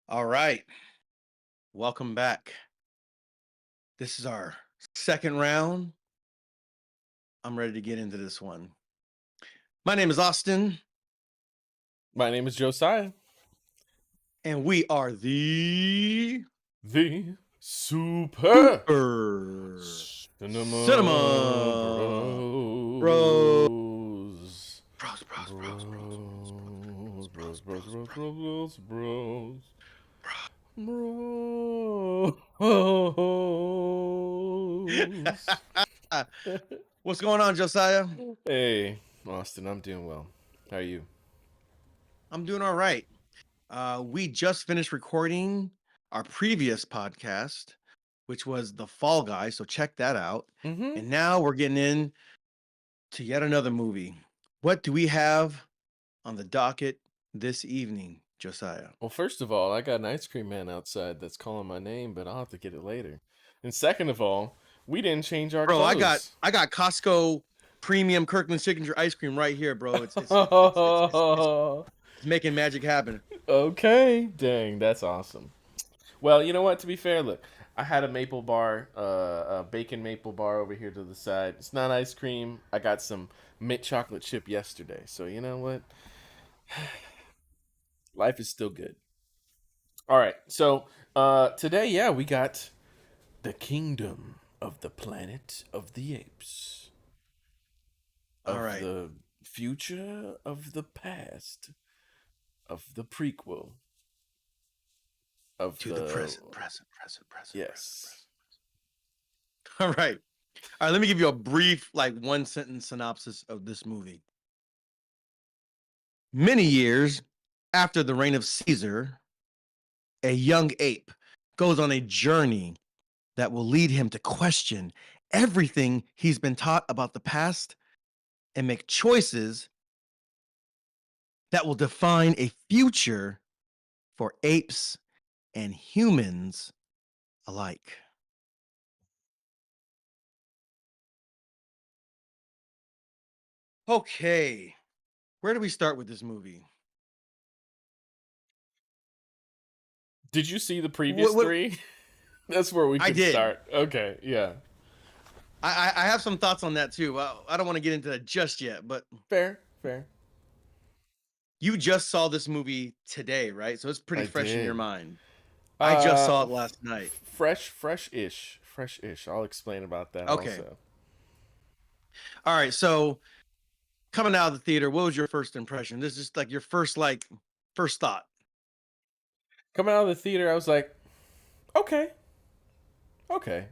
All right. Welcome back. This is our second round. I'm ready to get into this one. My name is Austin, My name is Josiah. and we are the The Super Super Cinema Cinema Bros. Bros. Bros, bros, bros, bros, bros, Bros. bros, Bros. Bros. bros, Bros. bros, Bros. Bros. bros. Bros. What's going on, Josiah? Hey, Austin, I'm doing well. How are you? I'm doing all right. We just finished recording our previous podcast, which was the Fall Guy. So check that out. Mm-hmm. And now we're getting in to yet another movie. What do we have on the docket this evening, Josiah? Well, first of all, I got an ice cream man outside that's calling my name, but I'll have to get it later. And second of all, we didn't change our Bro, I got clothes. I got Costco premium Kirkland signature ice cream right here, bro. It's making magic happen. Okay, dang, that's awesome. Well, you know what? To be fair, look, I had a maple bar, a bacon maple bar over here to the side. It's not ice cream. I got some mint chocolate chip yesterday, so you know what? Life is still good. All right, so today, yeah, we got the Kingdom of the Planet of the Apes, All of right. the future, of the past, of the prequel, of To the the present. yes. All right. All right, let me give you a brief, like one sentence synopsis of this movie. Many years after the reign of Caesar, a young ape goes on a journey that will lead him to question everything he's been taught about the past and make choices that will define a future for apes and humans alike. Okay, where do we start with this movie? Did you see the previous What three? That's where we I could did. start. Okay, yeah. I have some thoughts on that too. I don't want to get into that just yet, but Fair, fair. you just saw this movie today, right? So it's pretty I fresh in your did. mind. I just saw it last night. Fresh-ish. I'll explain about that Okay. also. All right. So coming out of the theater, what was your first impression? This is like your first thought. Coming out of the theater, I was like, okay, okay.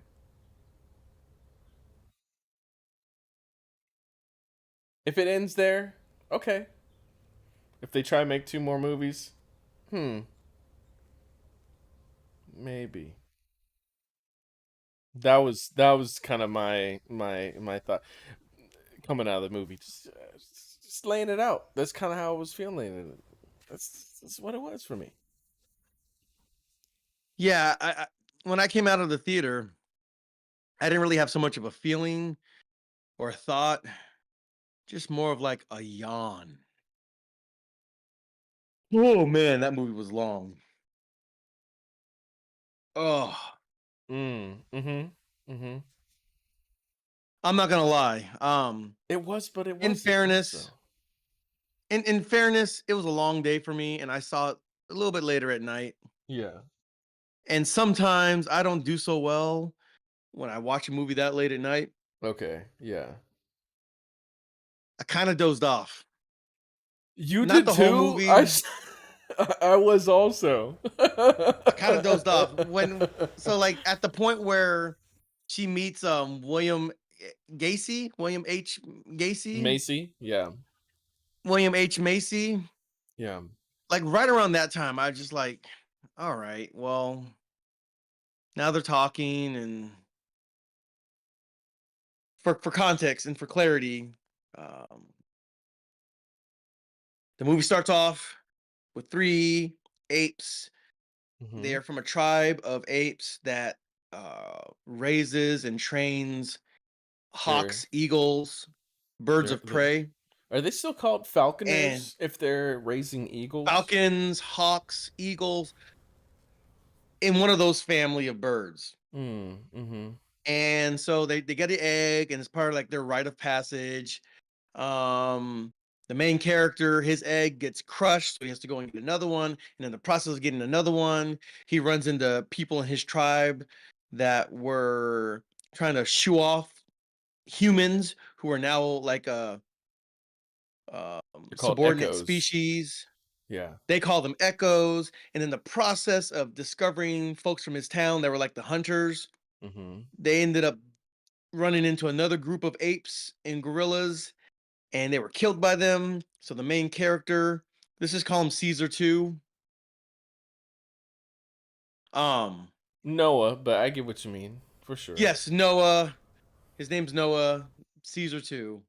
If it ends there, okay. If they try to make two more movies, hmm, maybe. That was kind of my thought coming out of the movie. Just laying it out. That's kind of how I was feeling. And that's what it was for me. Yeah, when I came out of the theater, I didn't really have so much of a feeling or a thought, just more of like a yawn. Oh man, that movie was long. Oh, Mm-hmm. I'm not gonna lie. It was, but it In wasn't fairness, also. in fairness, it was a long day for me, and I saw it a little bit later at night. Yeah. And sometimes I don't do so well when I watch a movie that late at night. Okay. Yeah. I kind of dozed off. You Not did the whole too. movie. I was also. I kind of dozed off when so like at the point where she meets William H. Gacy, Macy. Yeah. William H. Macy. Yeah. Like right around that time, I was just like, all right, well, now they're talking, and for context and for clarity, um, the movie starts off with three apes. They Mm-hmm. are from a tribe of apes that raises and trains They're hawks, eagles, birds they're of they prey, are they still called and falconers if they're raising eagles? falcons, hawks, eagles. in one of those family of birds. Mm, mhm. And so they get the egg, and it's part of like their rite of passage. Um, the main character, his egg gets crushed, so he has to go and get another one. And in the process of getting another one, he runs into people in his tribe that were trying to shoo off humans who are now like a They're called subordinate echoes. species. Yeah. They call them echoes. And in the process of discovering folks from his town that were like the hunters, Mhm. they ended up running into another group of apes and gorillas, and they were killed by them. So the main character, let's just call him Caesar 2. Um, Noah, but I get what you mean, for sure. yes, Noah. His name's Noah, Caesar 2.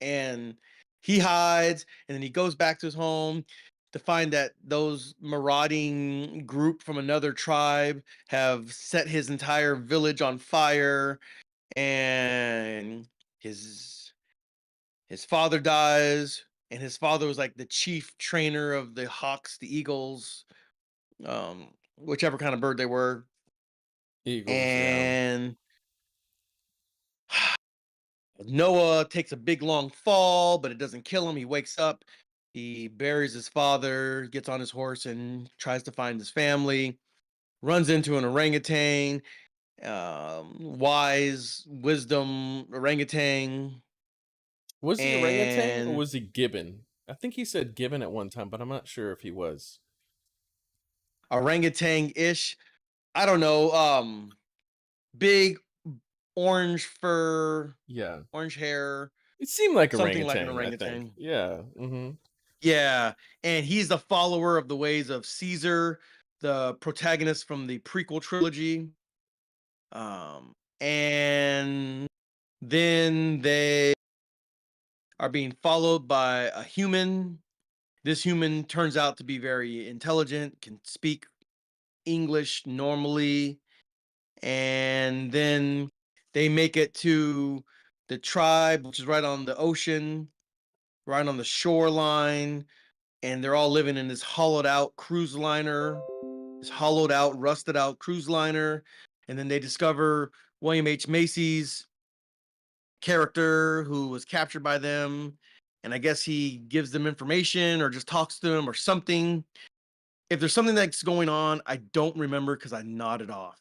And he hides, and then he goes back to his home to find that those marauding group from another tribe have set his entire village on fire, and his his father dies, and his father was like the chief trainer of the hawks, the eagles, whichever kind of bird they were. Eagles, yeah. And Noah takes a big long fall, but it doesn't kill him. He wakes up, he buries his father, gets on his horse, and tries to find his family. Runs into an orangutan, wise wisdom orangutan, Was he orangutan or and was he gibbon? I think he said gibbon at one time, but I'm not sure if he was. orangutan ish. I don't know. Big orange fur, Yeah. orange hair, It seemed like something like an orangutan, I think. orangutan. Yeah. Mhm. Yeah, and he's the follower of the ways of Caesar, the protagonist from the prequel trilogy. And then they are being followed by a human. This human turns out to be very intelligent, can speak English normally, and then they make it to the tribe, which is right on the ocean, right on the shoreline, and they're all living in this hollowed out cruise liner, this hollowed out, rusted out cruise liner. And then they discover William H. Macy's character who was captured by them. And I guess he gives them information or just talks to them or something. If there's something that's going on, I don't remember because I nodded off.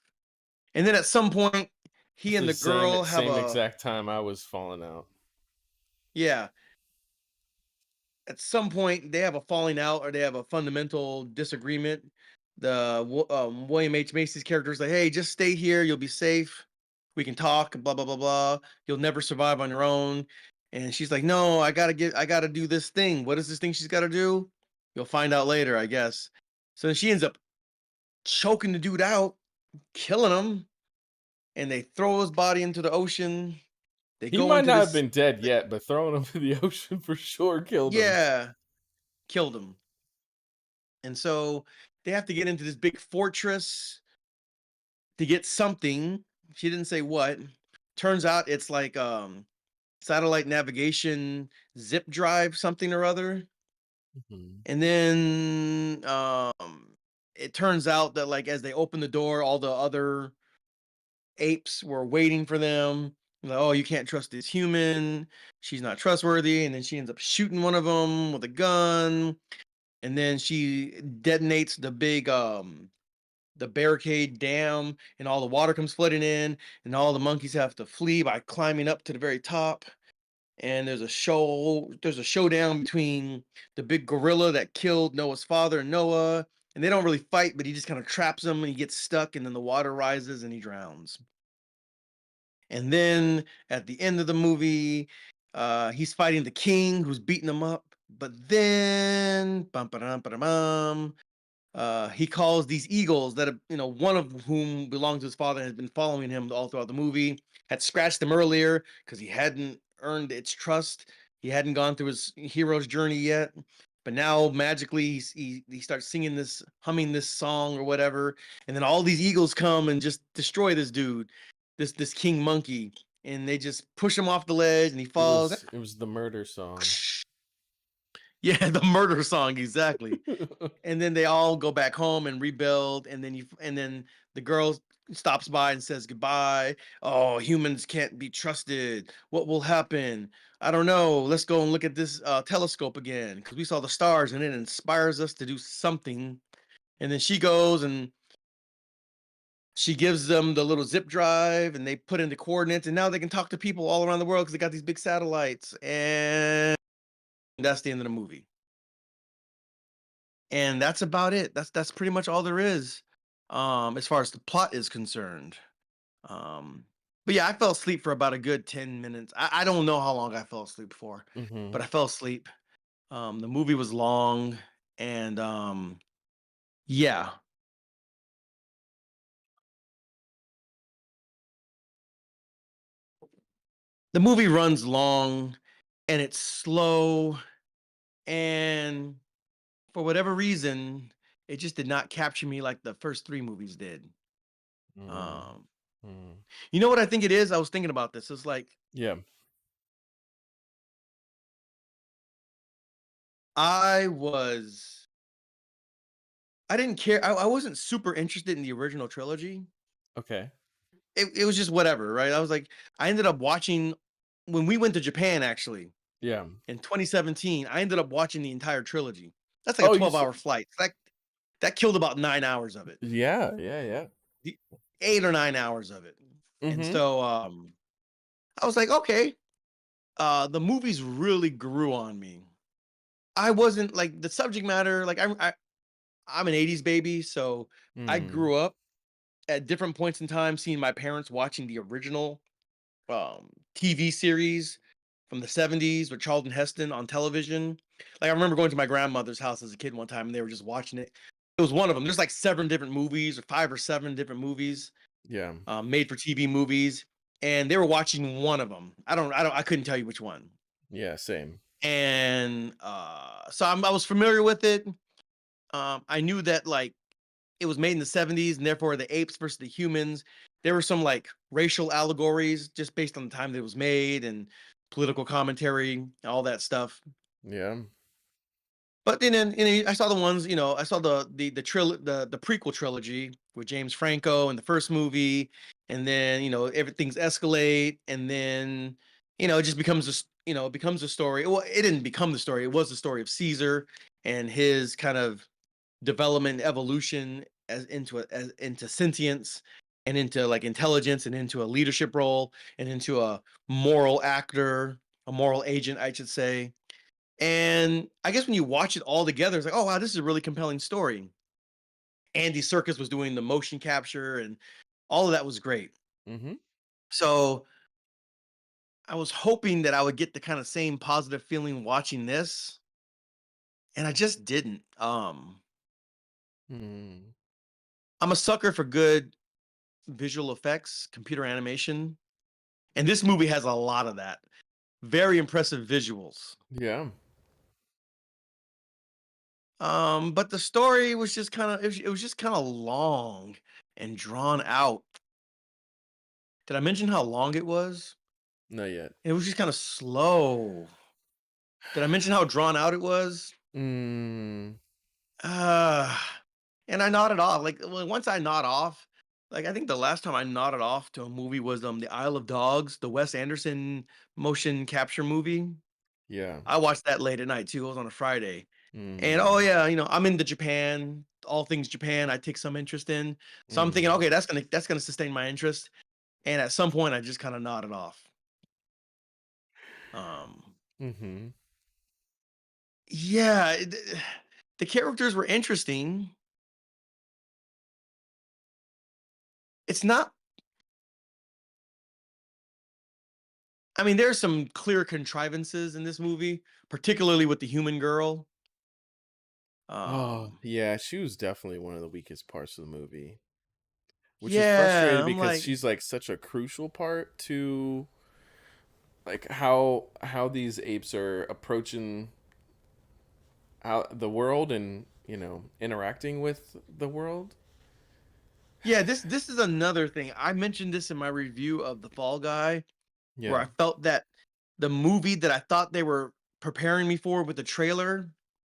And then at some point, he It's and the the same girl have same a, exact time I was falling out. yeah, at some point they have a falling out or they have a fundamental disagreement. William H. Macy's character is like, "Hey, just stay here. You'll be safe. We can talk. Blah blah blah blah. You'll never survive on your own." And she's like, "No, I gotta do this thing. What is this thing she's got to do? You'll find out later, I guess." So then she ends up choking the dude out, killing him, and they throw his body into the ocean. They He go might into not have this, been dead yet, but throwing him in the ocean for sure killed him. yeah, killed him. And so they have to get into this big fortress to get something. She didn't say what. Turns out it's like satellite navigation zip drive something or other. Mhm. And then it turns out that like as they open the door, all the other apes were waiting for them. Like, oh, you can't trust this human. She's not trustworthy. And then she ends up shooting one of them with a gun. And then she detonates the barricade dam, and all the water comes flooding in, and all the monkeys have to flee by climbing up to the very top. And there's a showdown between the big gorilla that killed Noah's father and Noah, and they don't really fight, but he just kind of traps him and he gets stuck, and then the water rises and he drowns. And then at the end of the movie, he's fighting the king who's beating him up. But then, bum, ba-dum, ba-dum, he calls these eagles that have, one of whom belongs to his father and has been following him all throughout the movie, had scratched him earlier because he hadn't earned its trust. He hadn't gone through his hero's journey yet. But now magically he starts singing this, humming this song or whatever. And then all these eagles come and just destroy this dude, this king monkey. And they just push him off the ledge and he It falls. was it was the murder song. Yeah, the murder song, exactly. And then they all go back home and rebuild, and then the girl stops by and says goodbye. Oh, humans can't be trusted. What will happen? I don't know. Let's go and look at this telescope again because we saw the stars, and it inspires us to do something. And then she goes and she gives them the little zip drive, and they put in the coordinates, and now they can talk to people all around the world because they got these big satellites. And that's the end of the movie. And that's about it. That's pretty much all there is, as far as the plot is concerned. Um, but yeah, I fell asleep for about a good 10 minutes. I don't know how long I fell asleep for, but Hmm. I fell asleep. The movie was long, and yeah, the movie runs long and it's slow, and for whatever reason, it just did not capture me like the first three movies did. Mm. Um, Mm. you know what I think it is? I was thinking about this. It's like Yeah. I was I didn't care. I wasn't super interested in the original trilogy. Okay. It was just whatever, right? I was like, I ended up watching when we went to Japan actually Yeah. in 2017. I ended up watching the entire trilogy. That's like a Oh, 12-hour flight. That killed about 9 hours of it, yeah, yeah, yeah. the 8 or 9 hours of it. And Mhm. so I was like, okay, the movies really grew on me. I wasn't like the subject matter, like I'm an 80s baby, so I Mm. grew up at different points in time seeing my parents watching the original TV series from the 70s with Charlton Heston on television. Like I remember going to my grandmother's house as a kid one time and they were just watching it. It was one of them. There's like seven different movies or five or seven different movies, Yeah. made for TV movies, and they were watching one of them. I couldn't tell you which one. Yeah, same. And so I was familiar with it. I knew that like it was made in the 70s and therefore the apes versus the humans. There were some like racial allegories just based on the time that it was made and political commentary, all that stuff. Yeah. But then I saw the ones, I saw the prequel trilogy with James Franco in the first movie, and then everything's escalate, and then it just becomes it becomes a story. Well, it didn't become the story; it was the story of Caesar and his kind of development, evolution as into sentience and into like intelligence and into a leadership role and into a moral actor, a moral agent, I should say. And I guess when you watch it all together, it's like, oh wow, this is a really compelling story. Andy Serkis was doing the motion capture, and all of that was great. Mhm. So I was hoping that I would get the kind of same positive feeling watching this, and I just didn't. Mm. I'm a sucker for good visual effects, computer animation, and this movie has a lot of that. Very impressive visuals. Yeah. But the story was just kind of it was just kind of long and drawn out. Did I mention how long it was? Not yet. It was just kind of slow. Did I mention how drawn out it was? Mm. Uh, and I nodded off. Like once I nod off, like I think the last time I nodded off to a movie was The Isle of Dogs, the Wes Anderson motion capture movie. Yeah. I watched that late at night too. It was on a Friday. And oh Mm. yeah, I'm into Japan, all things Japan. I take some interest in. So I'm thinking, Mm. okay, that's gonna sustain my interest. And at some point, I just kind of nodded off. Um, Mhm. yeah, the characters were interesting. It's not. I mean, there's some clear contrivances in this movie, particularly with the human girl. Oh, Um, yeah, she was definitely one of the weakest parts of the movie, which is yeah, frustrating I'm because like, she's like such a crucial part to like how these apes are approaching how the world and, interacting with the world. yeah, this is another thing. I mentioned this in my review of The Fall Guy, where Yeah. I felt that the movie that I thought they were preparing me for with the trailer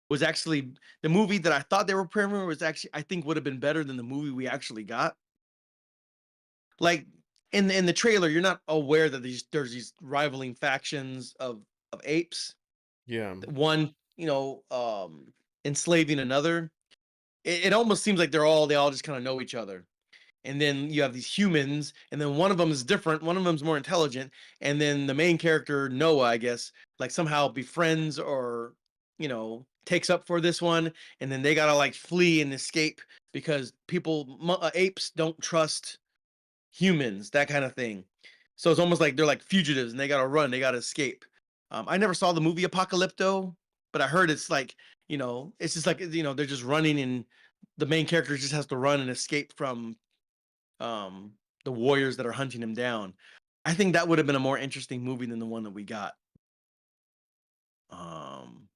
was actually the movie that I thought they were preparing for was actually I think would have been better than the movie we actually got. Like in the trailer, you're not aware that there's these rivaling factions of apes. Yeah. One, enslaving another. It almost seems like they all just kind of know each other. And then you have these humans, and then one of them is different, one of them's more intelligent, and then the main character, Noah, I guess, like somehow befriends or, takes up for this one, and then they gotta like flee and escape because apes don't trust humans, that kind of thing. So it's almost like they're like fugitives and they gotta run, they gotta escape. I never saw the movie Apocalypto, but I heard it's like, it's just like, they're just running and the main character just has to run and escape from um, the warriors that are hunting him down. I think that would have been a more interesting movie than the one that we got. Um,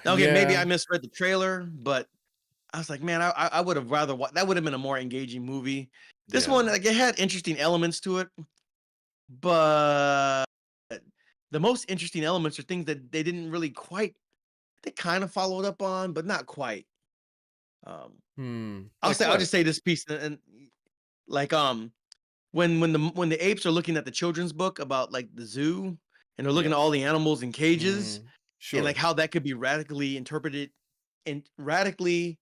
Now again, maybe Yeah. I misread the trailer, but I was like, man, I would have rather that would have been a more engaging movie. This Yeah. one, like, it had interesting elements to it, but the most interesting elements are things that they didn't really quite. They kind of followed up on, but not quite. Um, Like I'll what? just say this piece, and like when the apes are looking at the children's book about like the zoo and they're looking at all Yes. the animals in cages Mm, and like sure. how that could be radically interpreted and radically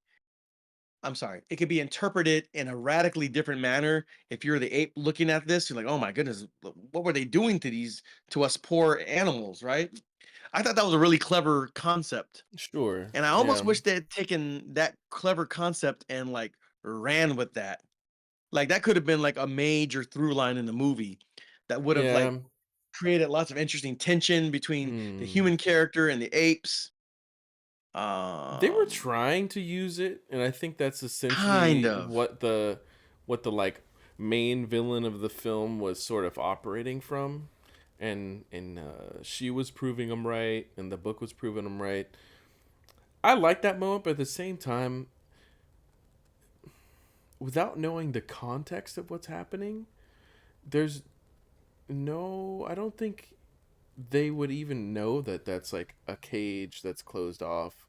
I'm sorry, it could be interpreted in a radically different manner if you're the ape looking at this. You're like, oh my goodness, what were they doing to us poor animals, right? I thought that was a really clever concept. Sure. And I almost Yeah. wish they had taken that clever concept and like ran with that. Like that could have been like a major through line in the movie that would have like Yeah. created lots of interesting tension between the Hmm. human character and the apes. They were Um, trying to use it, and I think that's kind essentially of. what the like main villain of the film was sort of operating from, and she was proving him right, and the book was proving him right. I like that moment, but at the same time, without knowing the context of what's happening, there's no. I don't think they would even know that that's like a cage that's closed off.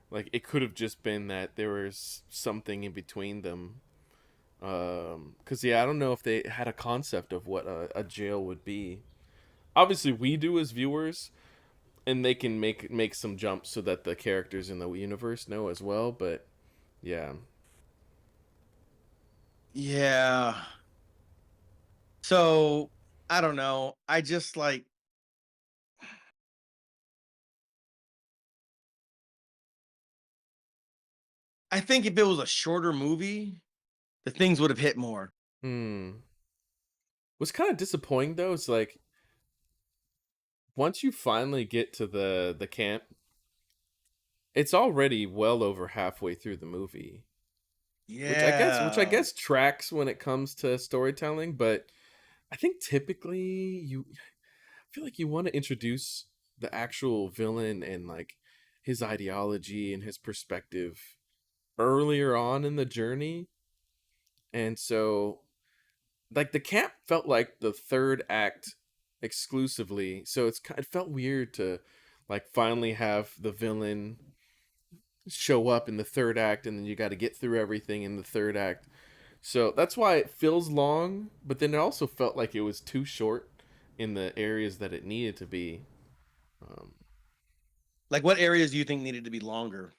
Like it could have just been that there was something in between them. Cause yeah, I don't know if they had a concept of what a jail would be. Obviously, we do as viewers, and they can make some jumps so that the characters in the universe know as well. But yeah. Yeah. So I don't know. I just like I think if it was a shorter movie, the things would have hit more. Hmm. What's kind of disappointing though is like once you finally get to the camp, it's already well over halfway through the movie, which I guess Yeah. tracks when it comes to storytelling, but I think typically I feel like you want to introduce the actual villain and like his ideology and his perspective earlier on in the journey. And so like the camp felt like the third act exclusively. So it felt weird to like finally have the villain show up in the third act and then you got to get through everything in the third act. So that's why it feels long, but then it also felt like it was too short in the areas that it needed to be. Um, Like what areas do you think needed to be longer?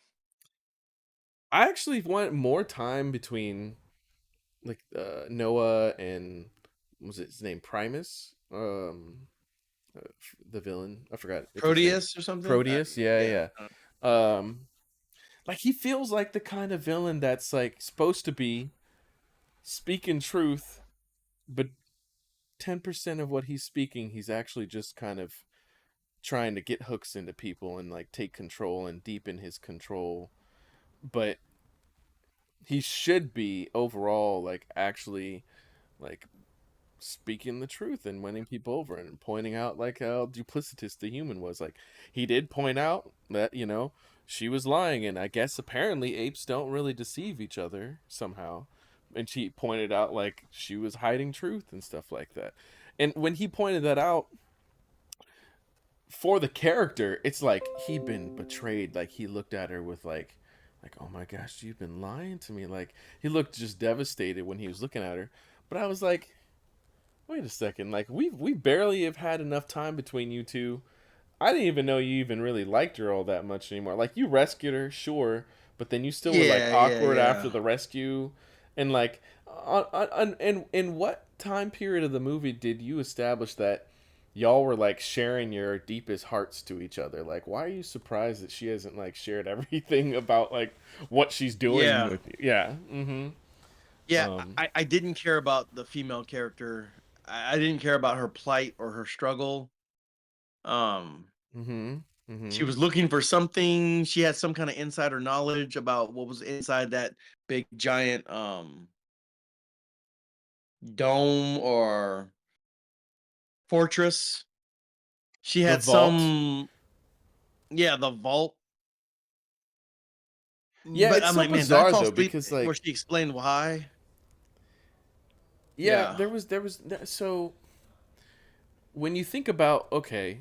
I actually want more time between like Noah and what was it his name Primus, the villain. I forgot what's his name. Proteus or something? Proteus. Yeah, Yeah. yeah. Like he feels like the kind of villain that's like supposed to be speaking truth, but 10% of what he's speaking, he's actually just kind of trying to get hooks into people and like take control and deepen his control. But he should be overall like actually like speaking the truth and winning people over and pointing out like how duplicitous the human was. Like he did point out that, she was lying, and I guess apparently apes don't really deceive each other somehow. And she pointed out like she was hiding truth and stuff like that. And when he pointed that out, for the character, it's like he'd been betrayed. Like he looked at her with like oh my gosh, you've been lying to me. Like he looked just devastated when he was looking at her. But I was like, wait a second, like we barely have had enough time between you two. I didn't even know you even really liked her all that much anymore. Like you rescued her, sure, but then you still were like Yeah, yeah, awkward after yeah. the rescue, and like, in what time period of the movie did you establish that y'all were like sharing your deepest hearts to each other? Like, why are you surprised that she hasn't like shared everything about like what she's doing Yeah. with you? Yeah. Mm-hmm. Yeah, Um. I didn't care about the female character. I didn't care about her plight or her struggle. Um, Mm-hmm. she Mm-hmm. was looking for something. She had some kind of insider knowledge about what was inside that big giant dome or fortress. She The had vault. some, yeah, the vault. Yeah, But it's I'm so like, man, did I bizarre fall though asleep because where like she explained why? yeah, Yeah. there was so when you think about okay,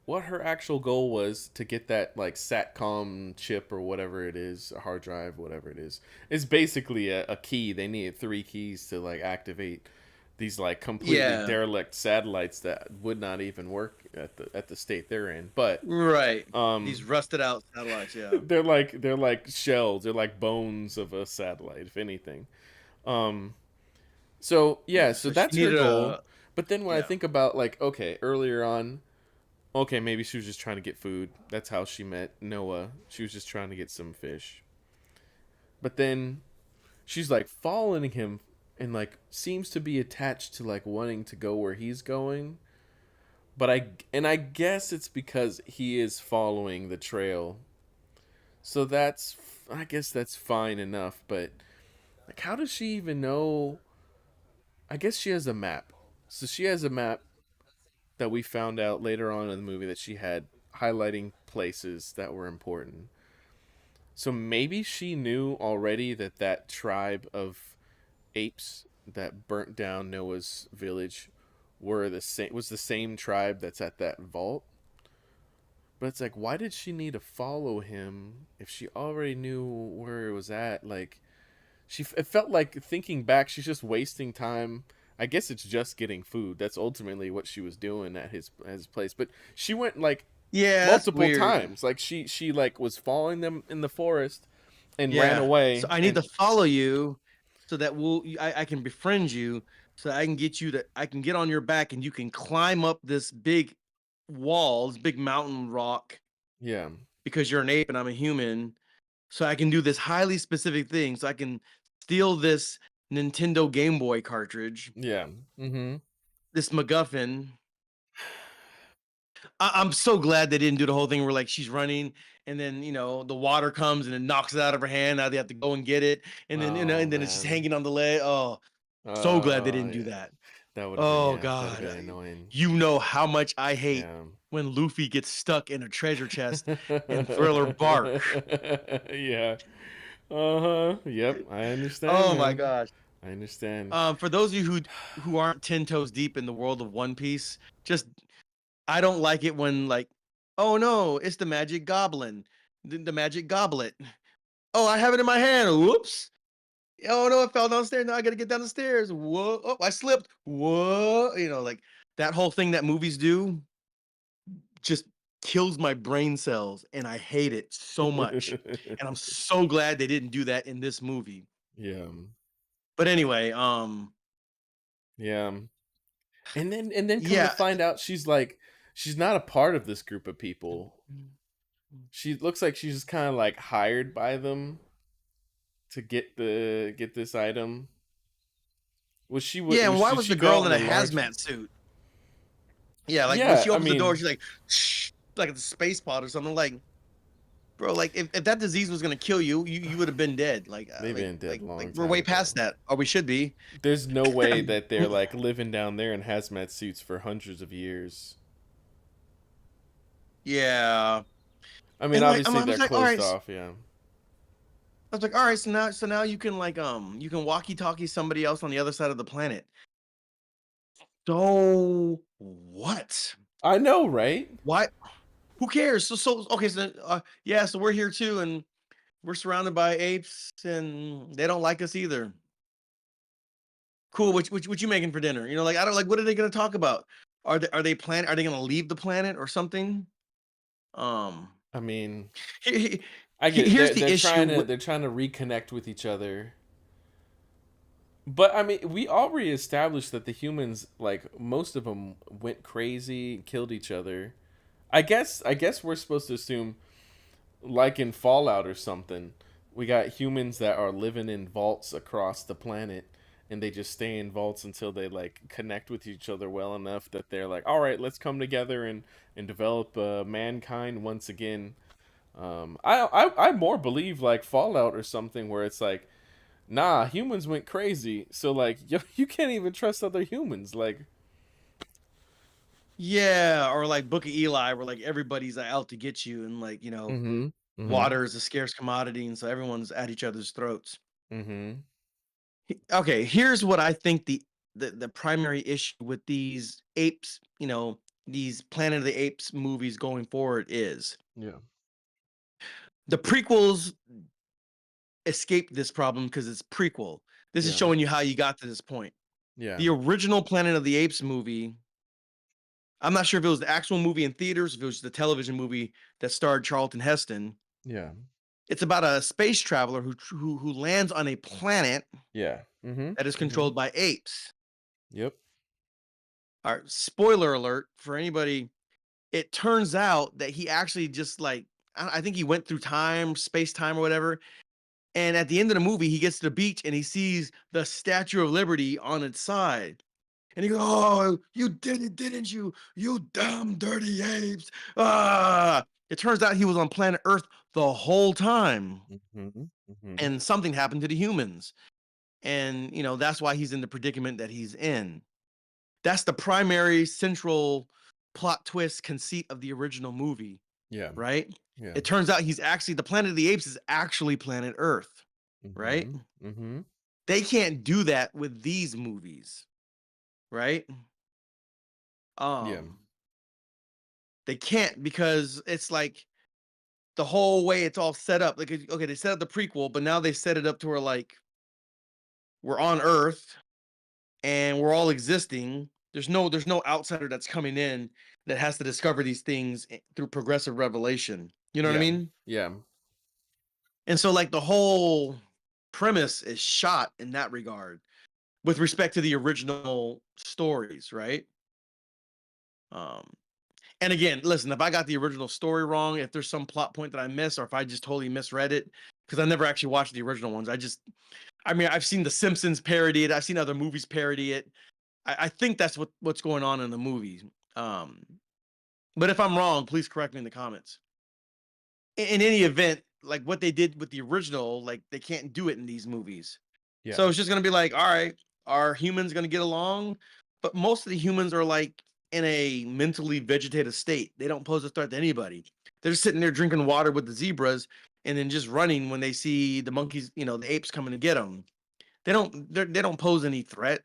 what her actual goal was to get that like satcom chip or whatever it is, a hard drive, whatever it is basically a key. They needed three keys to like activate these like completely Yeah. derelict satellites that would not even work at the state they're in. But Right. These um, rusted out satellites. Yeah. they're like shells, they're like bones of a satellite, if anything. Um, so yeah, Yeah. so So she that's her needed goal. a, But then when I yeah. think about like, okay, earlier on, okay, maybe she was just trying to get food. That's how she met Noah. She was just trying to get some fish. But then she's like following him and like seems to be attached to like wanting to go where he's going. But I guess it's because he is following the trail. So that's I guess that's fine enough, but like how does she even know? I guess she has a map. So she has a map that we found out later on in the movie that she had highlighting places that were important. So maybe she knew already that that tribe of apes that burnt down Noah's village were the same was the same tribe that's at that vault. But it's like why did she need to follow him if she already knew where it was at? Like it felt like thinking back she's just wasting time. I guess it's just getting food. That's ultimately what she was doing at his place. But she went like Yeah, that's multiple weird. times. Like she like was following them in the forest and ran Yeah. So away I need to and follow you so that I can befriend you so I can get you to I can get on your back and you can climb up this big wall, this big mountain rock yeah. because you're an ape and I'm a human. So I can do this highly specific thing. So I can steal this Nintendo Game Boy cartridge, Yeah. Mhm. this MacGuffin. I'm so glad they didn't do the whole thing where like she's running and then the water comes and it knocks it out of her hand. Now they have to go and get it, and then Oh it's just man. hanging on the leg. Oh, so glad they Oh didn't do yeah. that. That would have been Oh yeah, that'd have God, been annoying. you know how much I hate Yeah. when Luffy gets stuck in a treasure chest in Thriller Bark. yeah. Uh-huh. Yep, I understand, Oh my man. gosh. I understand. For those of you who aren't 10 toes deep in the world of One Piece, just I don't like it when like, oh no, it's the magic goblin, the magic goblet. Oh, I have it in my hand. Whoops. Oh no, it fell downstairs. Now I gotta get down the stairs. Whoa. Oh, I slipped. Whoa. Like that whole thing that movies do just kills my brain cells and I hate it so much. And I'm so glad they didn't do that in this movie. Yeah. But anyway, Yeah. And then come to yeah. find out she's not a part of this group of people. She looks like she's just kind of like hired by them to get this item. Yeah, and why Did was she the go girl out in in a a large hazmat suit? Yeah, like when Yeah, she I opens the door, mean, she's like, shh, like it's a space pod or something. Like, bro, like if that disease was gonna kill you, you would have been dead. Like, they've been dead a long we're time way past ago. that, or we should be. There's no way that they're like living down there in hazmat suits for hundreds of years. Yeah, I mean, and like obviously I was they're like, all right, closed off, yeah. I was like, all right, so now you can like you can walkie talkie somebody else on the other side of the planet. So what? I know, right? Why? Who cares? So okay, so yeah, so we're here too, and we're surrounded by apes, and they don't like us either. Cool. What you making for dinner? You know, like I don't like. What are they going to talk about? Are they plan? Are they going to leave the planet or something? Um, I mean, he- he- I get it. here's They're the they're issue trying to with. they're trying to reconnect with each other. But I mean, we already established that the humans, like most of them, went crazy, killed each other. I guess we're supposed to assume, like in Fallout or something, we got humans that are living in vaults across the planet, and they just stay in vaults until they like connect with each other well enough that they're like, all right, let's come together and develop mankind once again. I more believe like Fallout or something where it's like, nah, humans went crazy, so like you can't even trust other humans. Like, Yeah, or like Book of Eli, where like everybody's out to get you, and like mm-hmm, mm-hmm, water is a scarce commodity, and so everyone's at each other's throats. mm-hmm, Okay, here's what I think the primary issue with these apes, these Planet of the Apes movies going forward is yeah, the prequels escaped this problem because it's prequel. This is yeah, showing you how you got to this point. yeah, The original Planet of the Apes movie, I'm not sure if it was the actual movie in theaters, if it was the television movie that starred Charlton Heston. yeah, It's about a space traveler who lands on a planet yeah, mm-hmm, that is mm-hmm, controlled by apes. yep, All right, spoiler alert for anybody. It turns out that he actually just like I think he went through time, space time or whatever. And at the end of the movie, he gets to the beach and he sees the Statue of Liberty on its side. And he goes, "Oh, you did it, didn't you? You dumb, dirty apes." Ah. It turns out he was on planet Earth the whole time. mm-hmm, mm-hmm, And something happened to the humans. And, that's why he's in the predicament that he's in. That's the primary central plot twist conceit of the original movie, yeah, right? yeah, It turns out he's actually the Planet of the Apes is actually planet Earth, right? mm-hmm, mm-hmm, They can't do that with these movies, right? yeah, Um, they can't because it's like the whole way it's all set up. Like, okay, they set up the prequel, but now they set it up to where like we're on Earth and we're all existing. There's no outsider that's coming in that has to discover these things through progressive revelation. You know what I yeah, mean? yeah, And so like the whole premise is shot in that regard with respect to the original stories, right? Um and again, listen, if I got the original story wrong, if there's some plot point that I missed or if I just totally misread it because I never actually watched the original ones. I mean, I've seen The Simpsons parody it. I've seen other movies parody it. I think that's what's going on in the movies. Um, but if I'm wrong, please correct me in the comments. In any event, like what they did with the original, like they can't do it in these movies. yeah, So it's just gonna be like, all right, are humans gonna get along? But most of the humans are like in a mentally vegetative state. They don't pose a threat to anybody. They're just sitting there drinking water with the zebras and then just running when they see the monkeys, the apes coming to get them. They don't pose any threat.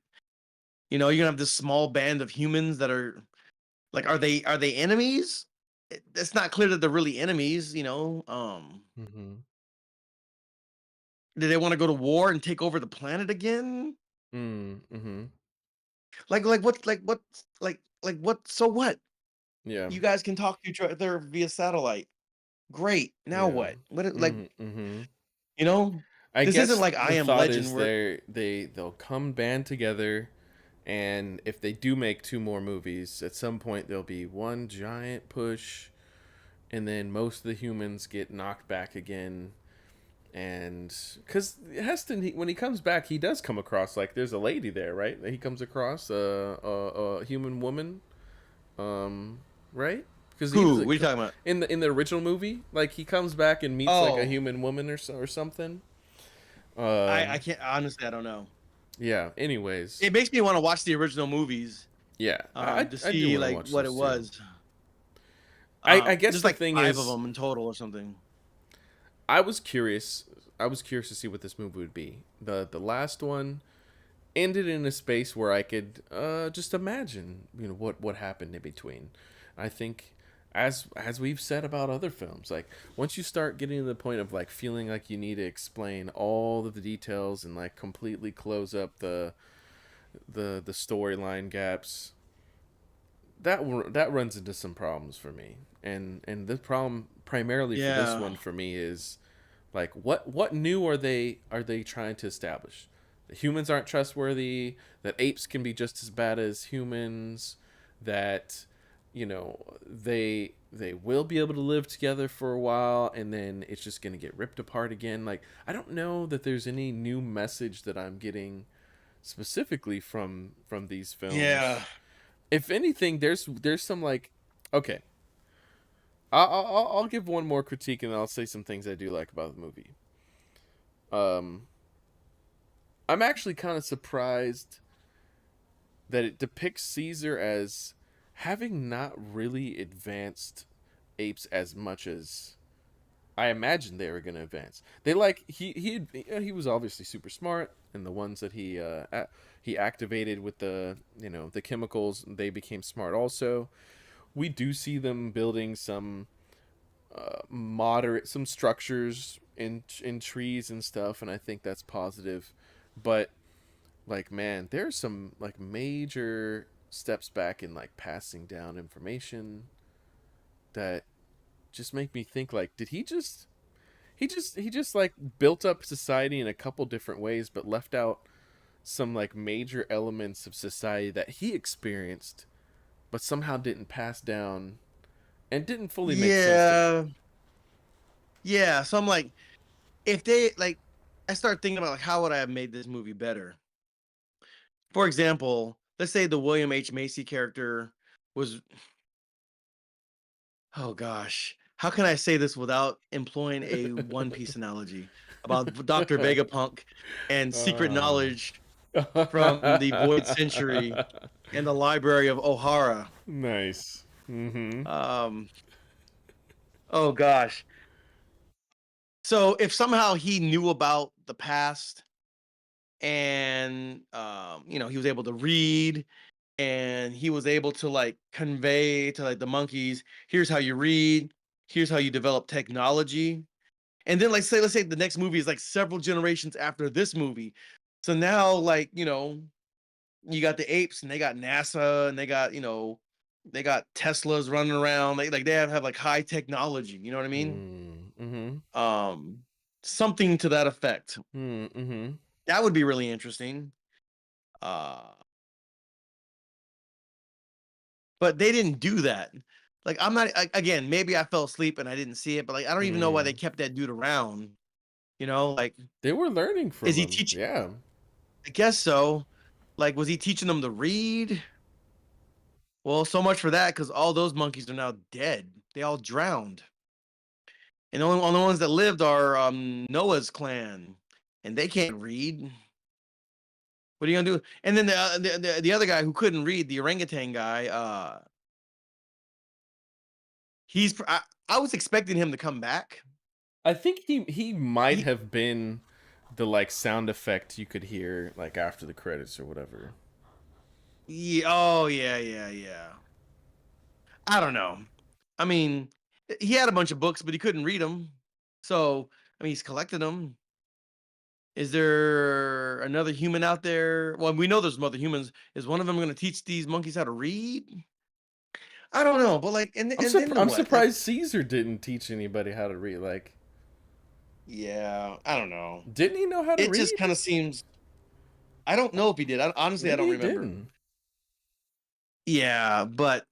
You're gonna have this small band of humans that are like, are they enemies? It's not clear that they're really enemies. mm-hmm, Do they want to go to war and take over the planet again? mm-hmm, Like what? So what? yeah, You guys can talk to each other via satellite. Great. Now yeah, what? Like, mm-hmm. you know, I this isn't guess like I the Am thought Legend is where they'll come band together, and if they do make two more movies, at some point there'll be one giant push, and then most of the humans get knocked back again. And because Heston, when he comes back, he does come across like there's a lady there, right? He comes across a human woman, right? Because he was who? What like, are you talking about? in the original movie, like he comes back and meets like a Oh, human woman or something. I Um, can't honestly, I don't know. yeah. Anyways, It makes me want to watch the original movies yeah, to I do see want to like watch what it those too. was. I guess There's the like thing five of is, them in total or something. I was curious. I was curious to see what this movie would be. The last one ended in a space where I could just imagine, what happened in between. I think as we've said about other films, like once you start getting to the point of like feeling like you need to explain all of the details and like completely close up the storyline gaps, that runs into some problems for me. And the problem primarily for this Yeah. one for me is like what new are they trying to establish? That humans aren't trustworthy, that apes can be just as bad as humans, that they will be able to live together for a while and then it's just going to get ripped apart again. Like I don't know that there's any new message that I'm getting specifically from these Yeah. films. If anything, there's some like, okay, I'll give one more critique and then I'll say some things I do like about the movie. Um, I'm actually kind of surprised that it depicts Caesar as having not really advanced apes as much as I imagined they were going to advance. They like he was obviously super smart, and the ones that he activated with the chemicals, they became smart also. We do see them building some moderate some structures in trees and stuff, and I think that's positive. But like, man, there's some like major steps back in like passing down information that just make me think like, did he just like built up society in a couple different ways, but left out some like major elements of society that he experienced, but somehow didn't pass down and didn't fully make sense to me. Yeah. Yeah. So I'm like, if they like, I start thinking about like how would I have made this movie better? For example, let's say the William H. Macy character was, oh gosh, how can I say this without employing a One Piece analogy about Dr. Vegapunk and secret uh. knowledge from the Void Century and the Library of O'Hara? Nice. Mm-hmm. Um, oh gosh. So if somehow he knew about the past and he was able to read and he was able to like convey to like the monkeys, here's how you read, here's how you develop technology. And then like say let's say the next movie is like several generations after this movie. So now like, you got the apes and they got NASA and they got, they got Teslas running around. They have like high technology, you know what I mean? Mm-hmm. Um something to that effect. Mm-hmm. That would be really interesting. Uh but they didn't do that. Like I'm not again, maybe I fell asleep and I didn't see it, but like I don't even know why they Mm. kept that dude around. Like They were learning is from he him. teaching? Yeah. I guess so. Like was he teaching them to read? Well, so much for that because all those monkeys are now dead. They all drowned. And the only ones that lived are Noah's clan, and they can't read. What are you gonna do? And then the other guy who couldn't read, the orangutan guy, I was expecting him to come back. I think he might He, have been the like sound effect you could hear like after the credits or whatever. oh yeah, yeah, yeah. I don't know. I mean, he had a bunch of books, but he couldn't read them. So I mean, he's collected them. Is there another human out there? Well, we know there's some other humans. Is one of them going to teach these monkeys how to read? I don't know, but like, and then I'm what? Like, surprised Caesar didn't teach anybody how to read. Like, yeah, I don't know. didn't he know how to It just read? kind of seems. I don't know if he did. Honestly, I Maybe don't he remember. didn't. Yeah, but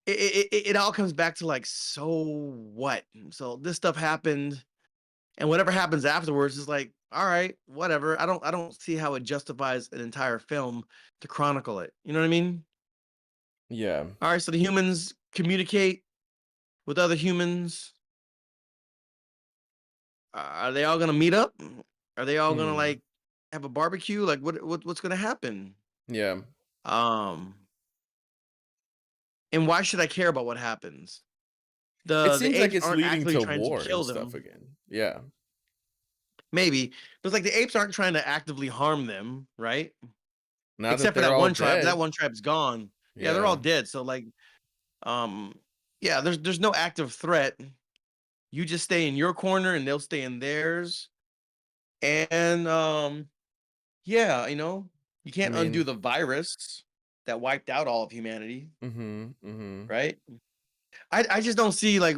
it all comes back to like, so what? So this stuff happened, and whatever happens afterwards is like, all right, whatever. I don't see how it justifies an entire film to chronicle it. You know what I mean? Yeah. All right, so the humans communicate with other humans. Are they all gonna meet up? Are they all gonna Hmm. like have a barbecue? Like what's gonna happen? Yeah. Um, and why should I care about what happens? It The seems like apes it's aren't leading actually to trying to war and kill stuff them. again. Yeah. Maybe, but it's like the apes aren't trying to actively harm them, right? Now that Except for they're that all one tribe. That dead. one tribe's gone. Yeah, they're all Yeah. dead. So like, um, yeah, there's no active threat. You just stay in your corner, and they'll stay in theirs. And yeah, you I can't undo mean, the virus that wiped out all of humanity, mhm, mhm. right? I just don't see like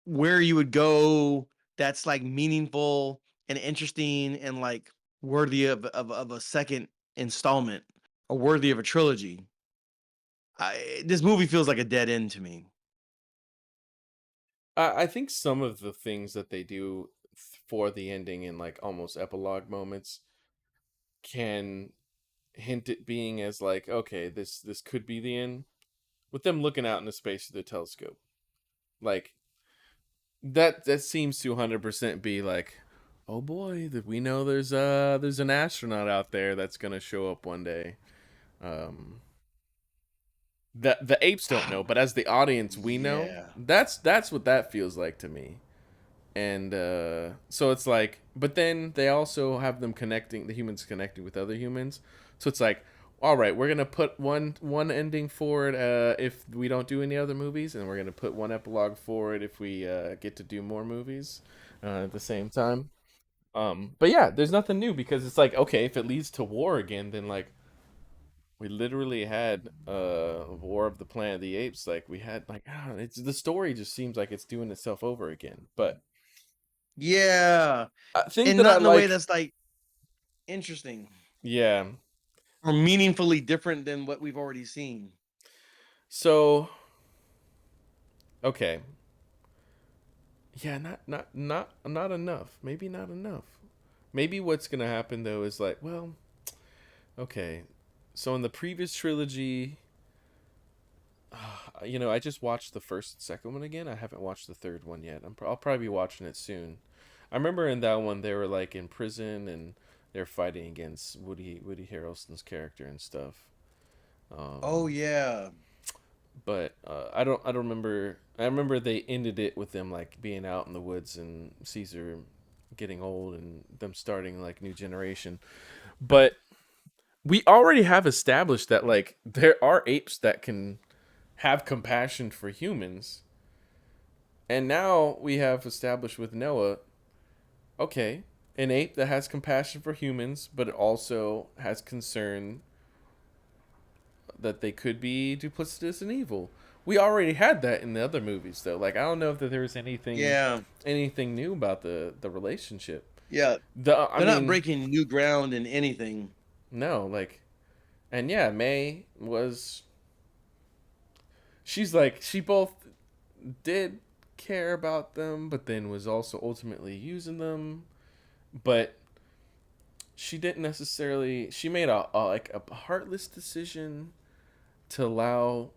where you would go that's like meaningful and interesting and like worthy of a second installment or worthy of a trilogy. This movie feels like a dead end to me. I think some of the things that they do for the ending in like almost epilogue moments can hint at being as like, okay, this could be the end. With them looking out into space through the telescope, like that seems to 100% be like, oh boy, that we know there's an astronaut out there that's gonna show up one day. Um, the apes don't know, but as the audience, we know. Yeah. That's what that feels like to me. And so it's like, but then they also have them connecting, the humans connecting with other humans. So it's like, all right, we're gonna put one ending forward if we don't do any other movies, and we're gonna put one epilogue forward if we get to do more movies at the same time. But yeah, there's nothing new because it's like, okay, if it leads to war again, then like we literally had War of the Planet of the Apes. Like we had like, it's the story just seems like it's doing itself over again. But Yeah. I think And that I not in a way like, that's like interesting yeah. or meaningfully different than what we've already seen. So okay, yeah, not enough. Maybe not enough. Maybe what's gonna happen though is like, well, okay. So in the previous trilogy, I just watched the first and second one again. I haven't watched the third one yet. I'll probably be watching it soon. I remember in that one they were like in prison and they're fighting against Woody Harrelson's character and stuff. Oh Um, yeah. but I don't remember. I remember they ended it with them like being out in the woods and Caesar getting old and them starting like new generation. But we already have established that like there are apes that can have compassion for humans. And now we have established with Noah, okay, an ape that has compassion for humans, but it also has concern that they could be duplicitous and evil. We already had that in the other movies, though. Like I don't know if that there was Yeah. anything new about the relationship. Yeah. I They're not mean, breaking new ground in anything. no, like, and yeah, May was. She's like she both did care about them, but then was also ultimately using them. But she didn't necessarily. She made a heartless decision to allow